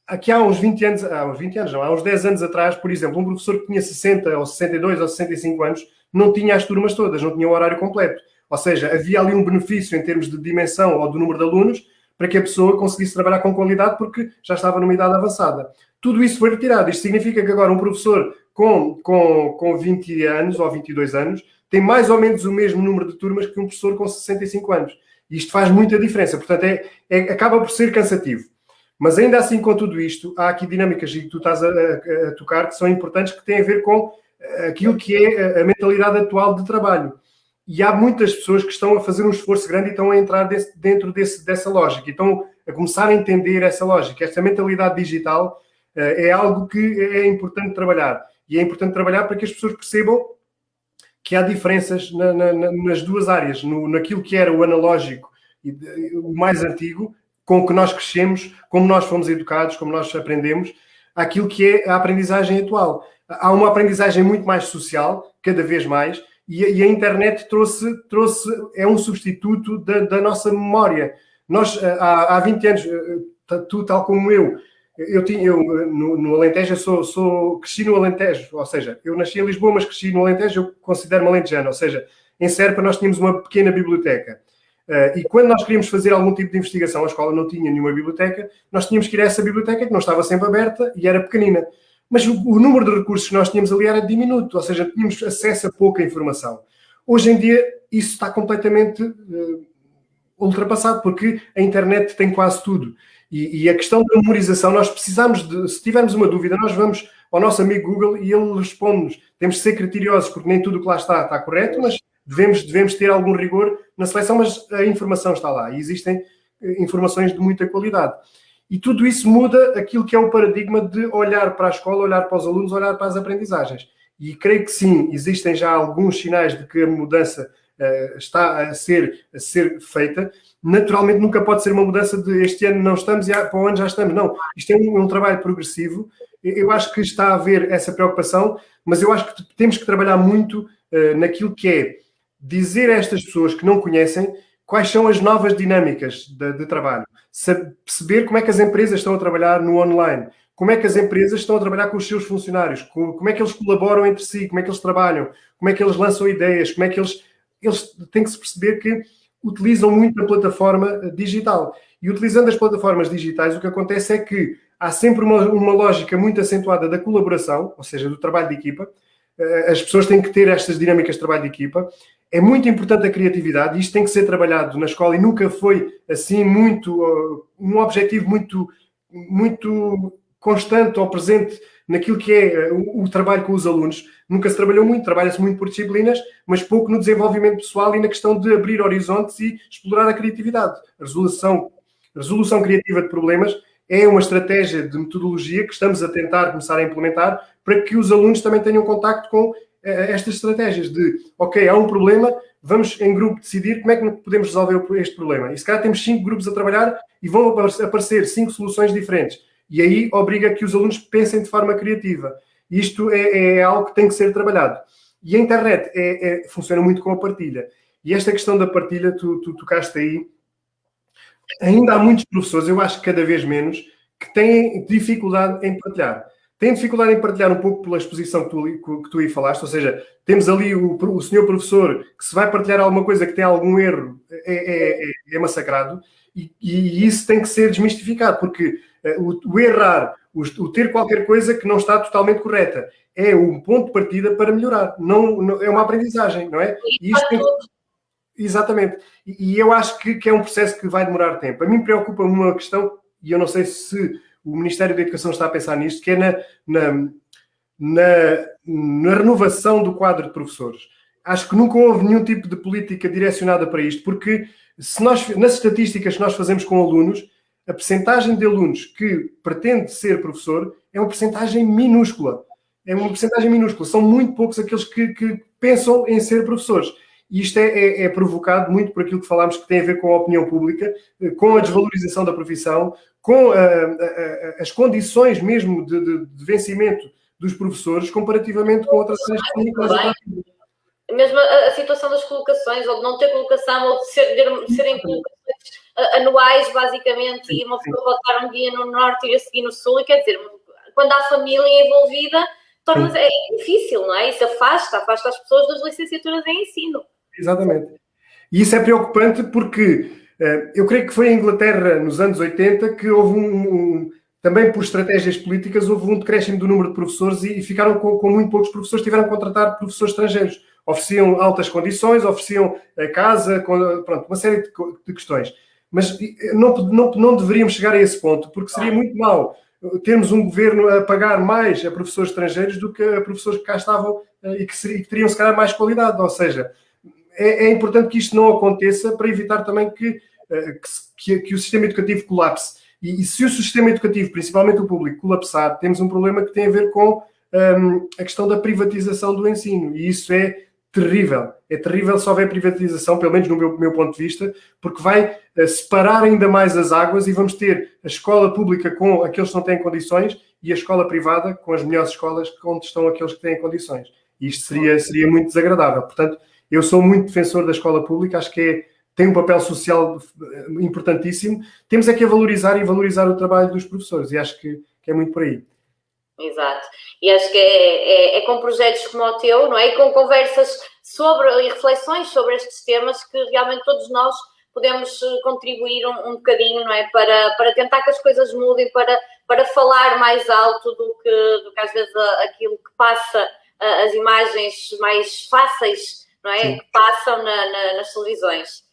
Aqui há uns 20 anos, há uns 10 anos atrás, por exemplo, um professor que tinha 60 ou 62 ou 65 anos não tinha as turmas todas, não tinha o horário completo. Ou seja, havia ali um benefício em termos de dimensão ou do número de alunos para que a pessoa conseguisse trabalhar com qualidade porque já estava numa idade avançada. Tudo isso foi retirado. Isto significa que agora um professor com 20 anos ou 22 anos tem mais ou menos o mesmo número de turmas que um professor com 65 anos. E isto faz muita diferença. Portanto, acaba por ser cansativo. Mas ainda assim, com tudo isto, há aqui dinâmicas que tu estás a tocar que são importantes, que têm a ver com aquilo que é a mentalidade atual de trabalho. E há muitas pessoas que estão a fazer um esforço grande e estão a entrar dentro dessa lógica. E estão a começar a entender essa lógica. Esta mentalidade digital é algo que é importante trabalhar. E é importante trabalhar para que as pessoas percebam que há diferenças nas duas áreas. Naquilo que era o analógico, o mais antigo, com o que nós crescemos, como nós fomos educados, como nós aprendemos, aquilo que é a aprendizagem atual. Há uma aprendizagem muito mais social, cada vez mais, e a internet é um substituto da nossa memória. Nós, há 20 anos, tu, tal como eu no Alentejo, cresci no Alentejo, ou seja, eu nasci em Lisboa, mas cresci no Alentejo, eu considero-me alentejano, ou seja, em Serpa nós tínhamos uma pequena biblioteca. E quando nós queríamos fazer algum tipo de investigação, a escola não tinha nenhuma biblioteca, nós tínhamos que ir a essa biblioteca que não estava sempre aberta e era pequenina. Mas o número de recursos que nós tínhamos ali era diminuto, ou seja, tínhamos acesso a pouca informação. Hoje em dia isso está completamente ultrapassado, porque a internet tem quase tudo. E a questão da memorização, nós precisamos se tivermos uma dúvida, nós vamos ao nosso amigo Google e ele responde-nos. Temos de ser criteriosos, porque nem tudo o que lá está correto, mas devemos ter algum rigor na seleção, mas a informação está lá e existem informações de muita qualidade. E tudo isso muda aquilo que é o paradigma de olhar para a escola, olhar para os alunos, olhar para as aprendizagens. E creio que sim, existem já alguns sinais de que a mudança está a ser feita. Naturalmente nunca pode ser uma mudança de este ano não estamos e para o ano já estamos. Não, isto é um trabalho progressivo. Eu acho que está a haver essa preocupação, mas eu acho que temos que trabalhar muito naquilo que é dizer a estas pessoas que não conhecem quais são as novas dinâmicas de trabalho. Perceber como é que as empresas estão a trabalhar no online, como é que as empresas estão a trabalhar com os seus funcionários, como é que eles colaboram entre si, como é que eles trabalham, como é que eles lançam ideias, como é que eles têm que se perceber que utilizam muito a plataforma digital. E utilizando as plataformas digitais, o que acontece é que há sempre uma lógica muito acentuada da colaboração, ou seja, do trabalho de equipa. As pessoas têm que ter estas dinâmicas de trabalho de equipa. É muito importante a criatividade, e isto tem que ser trabalhado na escola e nunca foi assim um objetivo muito constante ou presente naquilo que é o trabalho com os alunos. Nunca se trabalhou muito, trabalha-se muito por disciplinas, mas pouco no desenvolvimento pessoal e na questão de abrir horizontes e explorar a criatividade. A resolução criativa de problemas é uma estratégia de metodologia que estamos a tentar começar a implementar para que os alunos também tenham contacto com estas estratégias de, ok, há um problema, vamos em grupo decidir como é que podemos resolver este problema. E se calhar temos 5 grupos a trabalhar e vão aparecer 5 soluções diferentes. E aí obriga que os alunos pensem de forma criativa. Isto é algo que tem que ser trabalhado. E a internet funciona muito com a partilha. E esta questão da partilha, tu tocaste aí, ainda há muitos professores, eu acho que cada vez menos, que têm dificuldade em partilhar. Têm dificuldade em partilhar um pouco pela exposição que tu aí falaste, ou seja, temos ali o senhor professor que se vai partilhar alguma coisa que tem algum erro, é massacrado. E isso tem que ser desmistificado, porque o errar, o ter qualquer coisa que não está totalmente correta, é um ponto de partida para melhorar. Não é uma aprendizagem, não é? E isto tem que... Exatamente. E eu acho que é um processo que vai demorar tempo. A mim preocupa-me uma questão, e eu não sei se o Ministério da Educação está a pensar nisto, que é na renovação do quadro de professores. Acho que nunca houve nenhum tipo de política direcionada para isto, porque nas estatísticas que nós fazemos com alunos, a percentagem de alunos que pretende ser professor é uma percentagem minúscula. É uma percentagem minúscula. São muito poucos aqueles que pensam em ser professores. E isto é provocado muito por aquilo que falámos que tem a ver com a opinião pública, com a desvalorização da profissão, com as condições mesmo de vencimento dos professores comparativamente com outras áreas que mesmo a situação das colocações, ou de não ter colocação, ou de serem colocações anuais, basicamente, e uma pessoa pode estar um dia no norte e a seguir no sul, e quer dizer, quando há família envolvida, torna-se difícil, não é? Isso afasta as pessoas das licenciaturas em ensino. Exatamente. E isso é preocupante porque eu creio que foi em Inglaterra, nos anos 80, que houve também por estratégias políticas, houve um decréscimo do número de professores e ficaram com muito poucos professores, tiveram que contratar professores estrangeiros. Ofereciam altas condições, ofereciam casa, pronto, uma série de questões. Mas não deveríamos chegar a esse ponto, porque seria muito mau termos um governo a pagar mais a professores estrangeiros do que a professores que cá estavam e que teriam, se calhar, mais qualidade. Ou seja, é importante que isto não aconteça para evitar também que o sistema educativo colapse. E se o sistema educativo, principalmente o público, colapsar, temos um problema que tem a ver com a questão da privatização do ensino. E isso é terrível. É terrível se houver privatização, pelo menos no meu ponto de vista, porque vai separar ainda mais as águas e vamos ter a escola pública com aqueles que não têm condições e a escola privada com as melhores escolas onde estão aqueles que têm condições. E isto seria muito desagradável. Portanto, eu sou muito defensor da escola pública, acho que tem um papel social importantíssimo. Temos é que valorizar o trabalho dos professores e acho que é muito por aí. Exato. E acho que é com projetos como o teu, não é? E com conversas e reflexões sobre estes temas que realmente todos nós podemos contribuir um bocadinho, não é? Para tentar que as coisas mudem, para falar mais alto do que às vezes aquilo que passa, as imagens mais fáceis, não é? Que passam nas televisões.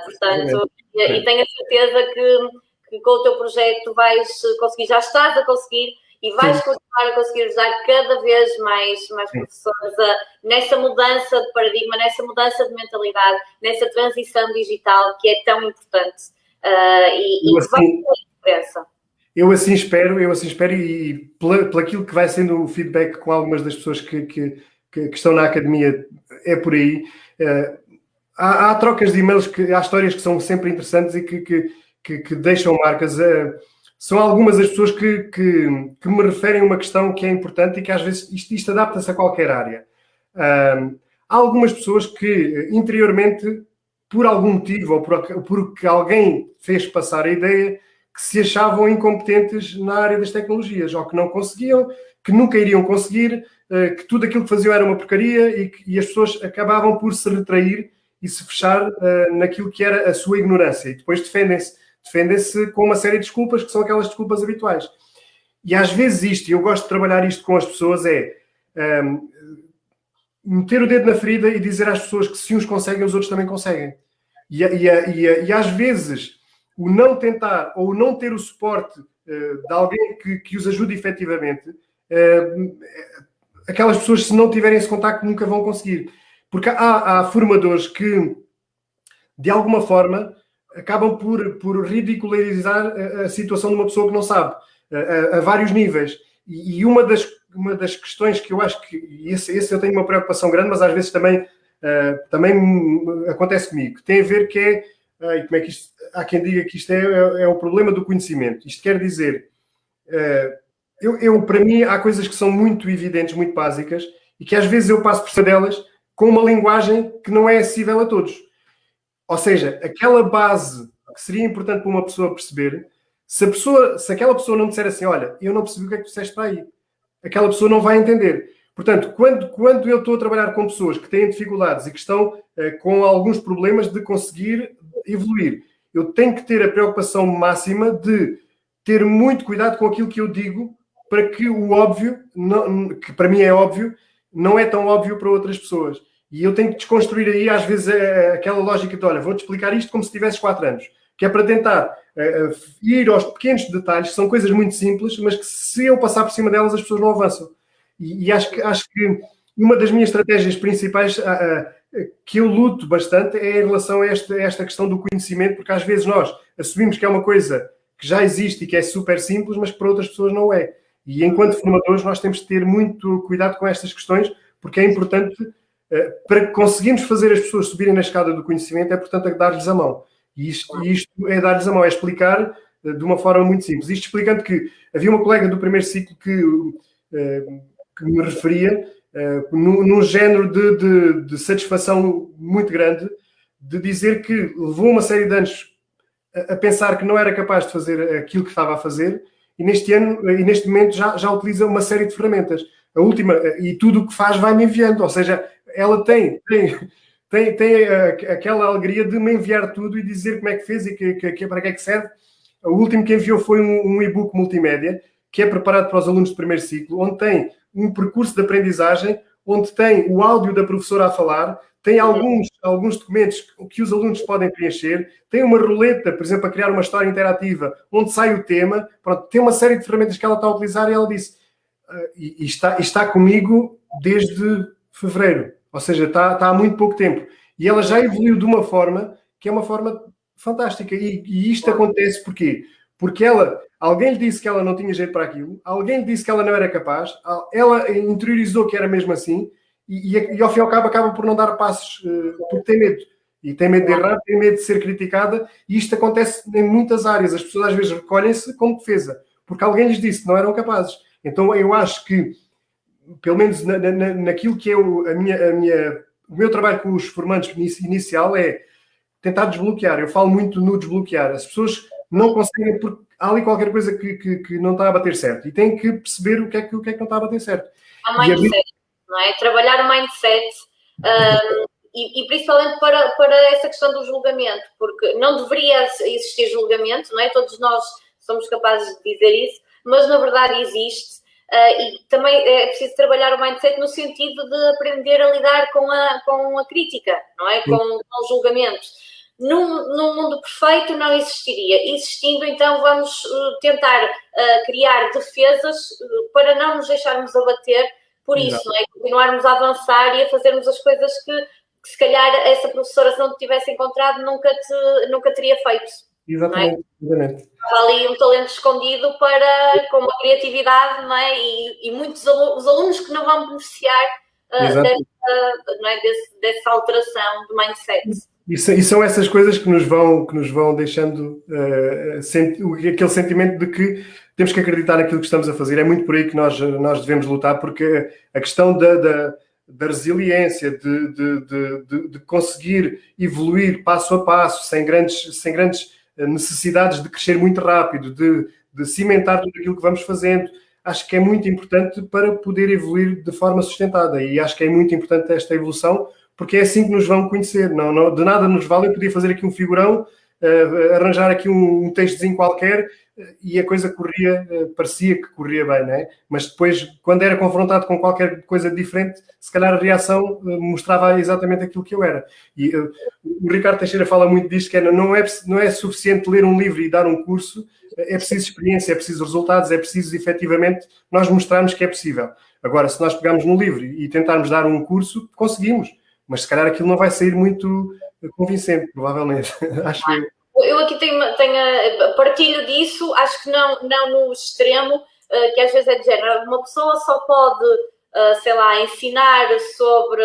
Portanto, e tenho a certeza que com o teu projeto vais conseguir, já estás a conseguir e vais continuar a conseguir ajudar cada vez mais professores nessa mudança de paradigma, nessa mudança de mentalidade, nessa transição digital que é tão importante e que vai fazer a diferença. Eu assim espero e pelo aquilo que vai sendo o feedback com algumas das pessoas que estão na academia, é por aí. Há trocas de e-mails, há histórias que são sempre interessantes e que deixam marcas. São algumas das pessoas que me referem a uma questão que é importante e que às vezes isto adapta-se a qualquer área. Há algumas pessoas que interiormente, por algum motivo ou porque alguém fez passar a ideia, que se achavam incompetentes na área das tecnologias, ou que não conseguiam, que nunca iriam conseguir, que tudo aquilo que faziam era uma porcaria e as pessoas acabavam por se retrair e se fechar naquilo que era a sua ignorância. E depois defendem-se com uma série de desculpas, que são aquelas desculpas habituais. E às vezes isto, e eu gosto de trabalhar isto com as pessoas, é meter o dedo na ferida e dizer às pessoas que se uns conseguem, os outros também conseguem. E às vezes o não tentar ou o não ter o suporte de alguém que os ajude efetivamente, aquelas pessoas, se não tiverem esse contacto, nunca vão conseguir. Porque há formadores que, de alguma forma, acabam por ridicularizar a situação de uma pessoa que não sabe, a vários níveis. E uma das questões que eu acho que, e esse eu tenho uma preocupação grande, mas às vezes também acontece comigo, que tem a ver que e como é que isto, há quem diga que isto é o problema do conhecimento. Isto quer dizer, para mim, há coisas que são muito evidentes, muito básicas, e que às vezes eu passo por cima delas com uma linguagem que não é acessível a todos. Ou seja, aquela base que seria importante para uma pessoa perceber, se aquela pessoa não disser assim, olha, eu não percebi o que é que tu disseste para aí, aquela pessoa não vai entender. Portanto, quando eu estou a trabalhar com pessoas que têm dificuldades e que estão com alguns problemas de conseguir evoluir, eu tenho que ter a preocupação máxima de ter muito cuidado com aquilo que eu digo para que o óbvio, que para mim é óbvio, não é tão óbvio para outras pessoas. E eu tenho que desconstruir aí, às vezes, aquela lógica de, olha, vou-te explicar isto como se tivesses 4 anos. Que é para tentar ir aos pequenos detalhes, que são coisas muito simples, mas que se eu passar por cima delas, as pessoas não avançam. E acho que uma das minhas estratégias principais que eu luto bastante é em relação a esta questão do conhecimento, porque às vezes nós assumimos que é uma coisa que já existe e que é super simples, mas que para outras pessoas não é. E enquanto formadores nós temos de ter muito cuidado com estas questões, porque é importante, para conseguirmos fazer as pessoas subirem na escada do conhecimento, é importante dar-lhes a mão. E isto é dar-lhes a mão, é explicar de uma forma muito simples. Isto explicando que havia uma colega do primeiro ciclo que me referia num género de satisfação muito grande, de dizer que levou uma série de anos a pensar que não era capaz de fazer aquilo que estava a fazer, e neste momento já utiliza uma série de ferramentas. A última, e tudo o que faz vai-me enviando, ou seja, ela tem aquela alegria de me enviar tudo e dizer como é que fez e para que é que serve. O último que enviou foi um e-book multimédia, que é preparado para os alunos do primeiro ciclo, onde tem um percurso de aprendizagem, onde tem o áudio da professora a falar, tem alguns documentos que os alunos podem preencher, tem uma roleta, por exemplo, a criar uma história interativa, onde sai o tema. Pronto, tem uma série de ferramentas que ela está a utilizar e ela disse, e está comigo desde fevereiro, ou seja, está há muito pouco tempo. E ela já evoluiu de uma forma que é uma forma fantástica. E isto acontece porquê? Porque alguém lhe disse que ela não tinha jeito para aquilo, alguém lhe disse que ela não era capaz, ela interiorizou que era mesmo assim, e ao fim e ao cabo acaba por não dar passos, porque tem medo. E tem medo de errar, tem medo de ser criticada, e isto acontece em muitas áreas. As pessoas às vezes recolhem-se como defesa, porque alguém lhes disse que não eram capazes. Então eu acho que, pelo menos naquilo que é o meu trabalho com os formandos inicial, é tentar desbloquear. Eu falo muito no desbloquear. As pessoas não conseguem, porque há ali qualquer coisa que não está a bater certo. E têm que perceber o que é que não está a bater certo. A mindset, não é? Trabalhar o mindset, e principalmente para essa questão do julgamento, porque não deveria existir julgamento, não é? Todos nós somos capazes de dizer isso, mas na verdade existe. E também é preciso trabalhar o mindset no sentido de aprender a lidar com a crítica, não é? Com os julgamentos. Num mundo perfeito não existiria. Existindo, então vamos tentar criar defesas para não nos deixarmos abater por isso, não é? Continuarmos a avançar e a fazermos as coisas que se calhar essa professora, se não te tivesse encontrado, nunca teria feito. Exatamente. Há ali um talento escondido com uma criatividade, não é? E muitos os alunos que não vão beneficiar dessa alteração de mindset. E são essas coisas que nos vão deixando aquele sentimento de que temos que acreditar naquilo que estamos a fazer. É muito por aí que nós devemos lutar, porque a questão da resiliência, de conseguir evoluir passo a passo, sem grandes necessidades de crescer muito rápido, de cimentar tudo aquilo que vamos fazendo, acho que é muito importante para poder evoluir de forma sustentada. E acho que é muito importante esta evolução, porque é assim que nos vão conhecer. Não, de nada nos vale eu poder fazer aqui um figurão, arranjar aqui um textozinho qualquer, e a coisa parecia que corria bem, não é? Mas depois, quando era confrontado com qualquer coisa diferente, se calhar a reação mostrava exatamente aquilo que eu era. E o Ricardo Teixeira fala muito disto, que não é suficiente ler um livro e dar um curso, é preciso experiência, é preciso resultados, é preciso efetivamente nós mostrarmos que é possível. Agora, se nós pegarmos no livro e tentarmos dar um curso, conseguimos, mas se calhar aquilo não vai sair muito convincente, provavelmente. Acho eu. Eu aqui partilho disso, acho que não no extremo, que às vezes é de género, uma pessoa só pode, ensinar sobre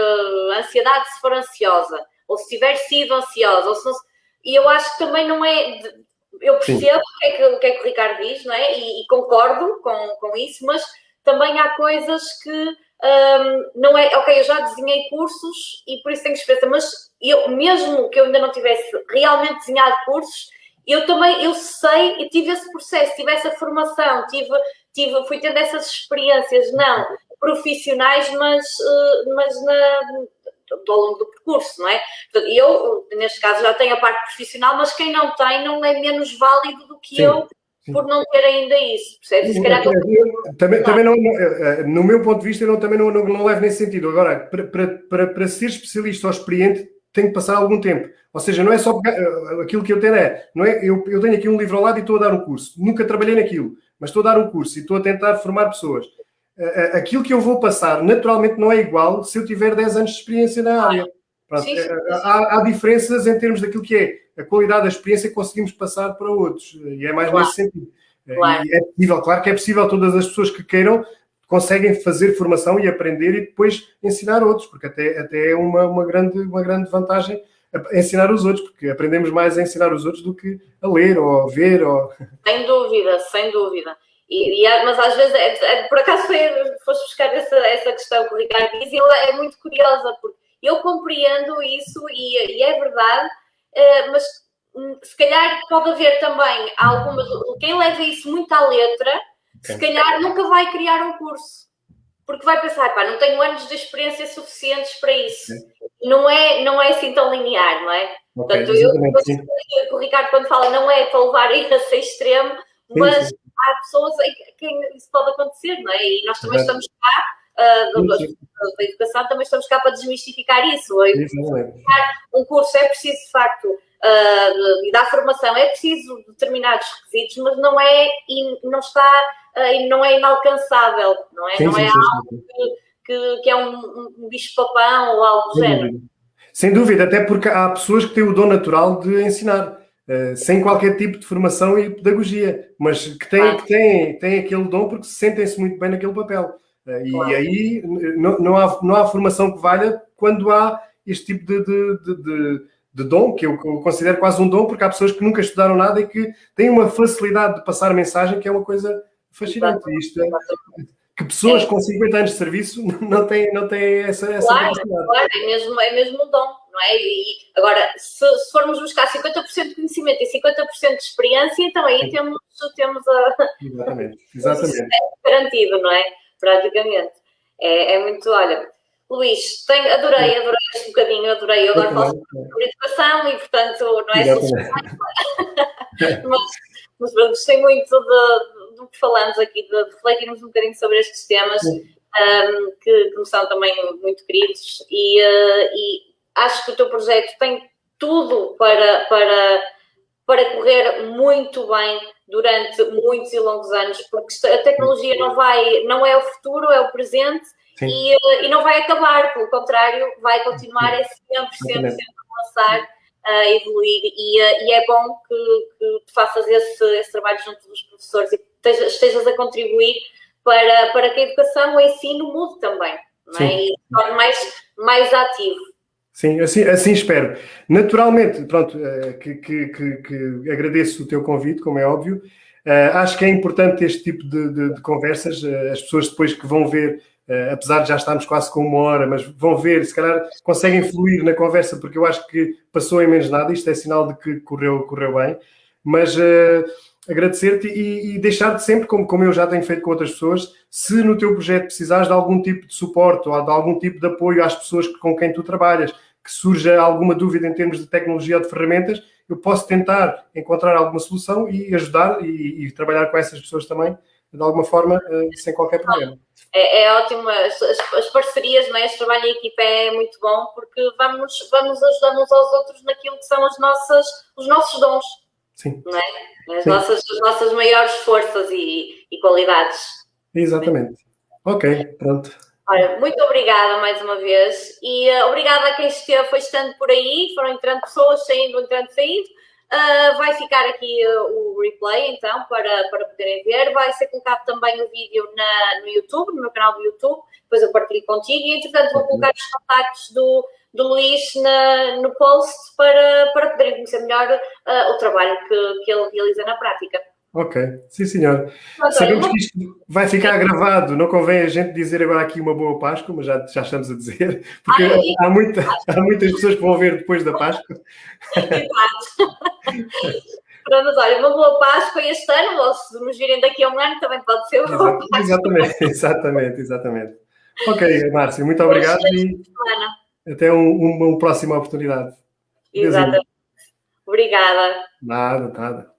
ansiedade se for ansiosa, ou se tiver sido ansiosa, e eu acho que também não é, eu percebo o que é que o Ricardo diz, não é? E concordo com isso, mas também há coisas que não é, ok, eu já desenhei cursos e por isso tenho experiência, mas mesmo que eu ainda não tivesse realmente desenhado cursos, eu sei e tive esse processo, tive essa formação, fui tendo essas experiências, não profissionais, mas ao longo do percurso, não é? Portanto, eu, neste caso, já tenho a parte profissional, mas quem não tem não é menos válido do que eu por não ter ainda isso, percebes? Se calhar também não, no meu ponto de vista, eu também não levo nesse sentido. Agora, para ser especialista ou experiente, tem que passar algum tempo. Ou seja, não é só aquilo que eu tenho, eu tenho aqui um livro ao lado e estou a dar um curso. Nunca trabalhei naquilo, mas estou a dar um curso e estou a tentar formar pessoas. Aquilo que eu vou passar, naturalmente, não é igual se eu tiver 10 anos de experiência na área. Pronto, sim. Há diferenças em termos daquilo que é a qualidade da experiência que conseguimos passar para outros. E é mais nesse sentido. Claro. E é possível, claro que é possível, todas as pessoas que queiram conseguem fazer formação e aprender e depois ensinar outros, porque até é uma grande vantagem ensinar os outros, porque aprendemos mais a ensinar os outros do que a ler ou a ver. Sem dúvida, sem dúvida. Mas às vezes, por acaso foste buscar essa questão que o Ricardo diz, e ela é muito curiosa, porque eu compreendo isso e é verdade, mas se calhar pode haver também algumas... Quem leva isso muito à letra, se calhar nunca vai criar um curso. Porque vai pensar, não tenho anos de experiência suficientes para isso. Não é assim tão linear, não é? Okay, portanto, o Ricardo, quando fala, não é para levar isso a extremo, mas há pessoas em quem isso pode acontecer, não é? E nós também estamos cá, da educação, também estamos cá para desmistificar isso. Um curso é preciso, de facto, e dar formação, é preciso determinados requisitos, mas não é inalcançável, não é? Não é algo que é um bicho-papão ou algo do género. Sem dúvida, até porque há pessoas que têm o dom natural de ensinar, sem qualquer tipo de formação e pedagogia, mas que têm aquele dom porque sentem-se muito bem naquele papel. E aí não há formação que valha quando há este tipo de dom, que eu considero quase um dom, porque há pessoas que nunca estudaram nada e que têm uma facilidade de passar mensagem que é uma coisa fascinante. Isto que pessoas com 50 anos de serviço não têm essa capacidade. Claro, é mesmo um dom, não é? E agora, se formos buscar 50% de conhecimento e 50% de experiência, então aí temos Exatamente. Garantido, não é? Praticamente. É muito, olha... Luís, adorei este bocadinho, eu agora falo sobre educação e, portanto, não é mas gostei muito do que falamos aqui, de refletirmos um bocadinho sobre estes temas que me são também muito queridos e acho que o teu projeto tem tudo para correr muito bem durante muitos e longos anos, porque a tecnologia não é o futuro, é o presente. E não vai acabar, pelo contrário, vai continuar sempre a avançar, a evoluir. E é bom que tu faças esse trabalho junto dos professores e que estejas a contribuir para que a educação, o ensino mude também, não é? E se torne mais ativo. Sim, assim espero. Naturalmente, pronto, que agradeço o teu convite, como é óbvio. Acho que é importante este tipo de conversas. As pessoas depois que vão ver, apesar de já estarmos quase com 1 hora, mas vão ver, se calhar conseguem fluir na conversa, porque eu acho que passou em menos nada. Isto é sinal de que correu bem. Mas agradecer-te e deixar-te sempre, como eu já tenho feito com outras pessoas, se no teu projeto precisares de algum tipo de suporte ou de algum tipo de apoio às pessoas com quem tu trabalhas, que surja alguma dúvida em termos de tecnologia ou de ferramentas, eu posso tentar encontrar alguma solução e ajudar e trabalhar com essas pessoas também, de alguma forma, sem qualquer problema. É ótimo, as parcerias, não é? Este trabalho em equipa é muito bom, porque vamos ajudando uns aos outros naquilo que são os nossos dons. Sim. Não é? As nossas maiores forças e qualidades. Exatamente. Ok, pronto. Olha, muito obrigada mais uma vez e obrigada a quem foi estando por aí, foram entrando pessoas, saindo. Vai ficar aqui o replay, então, para poderem ver. Vai ser colocado também o vídeo no YouTube, no meu canal do YouTube. Depois eu partilho contigo e, entretanto, vou colocar os contactos do Luís no post para poderem conhecer melhor o trabalho que ele realiza na prática. Ok, sim senhor. Sabemos que isto vai ficar gravado, não convém a gente dizer agora aqui uma boa Páscoa, mas já estamos a dizer, porque há muitas pessoas que vão ver depois da Páscoa. Exato. Pronto, olha, uma boa Páscoa este ano, ou se nos virem daqui a 1 ano também pode ser uma boa Páscoa. Exatamente. Ok, Márcia, muito obrigado. Até uma próxima oportunidade. Exatamente. Obrigada. Nada, nada.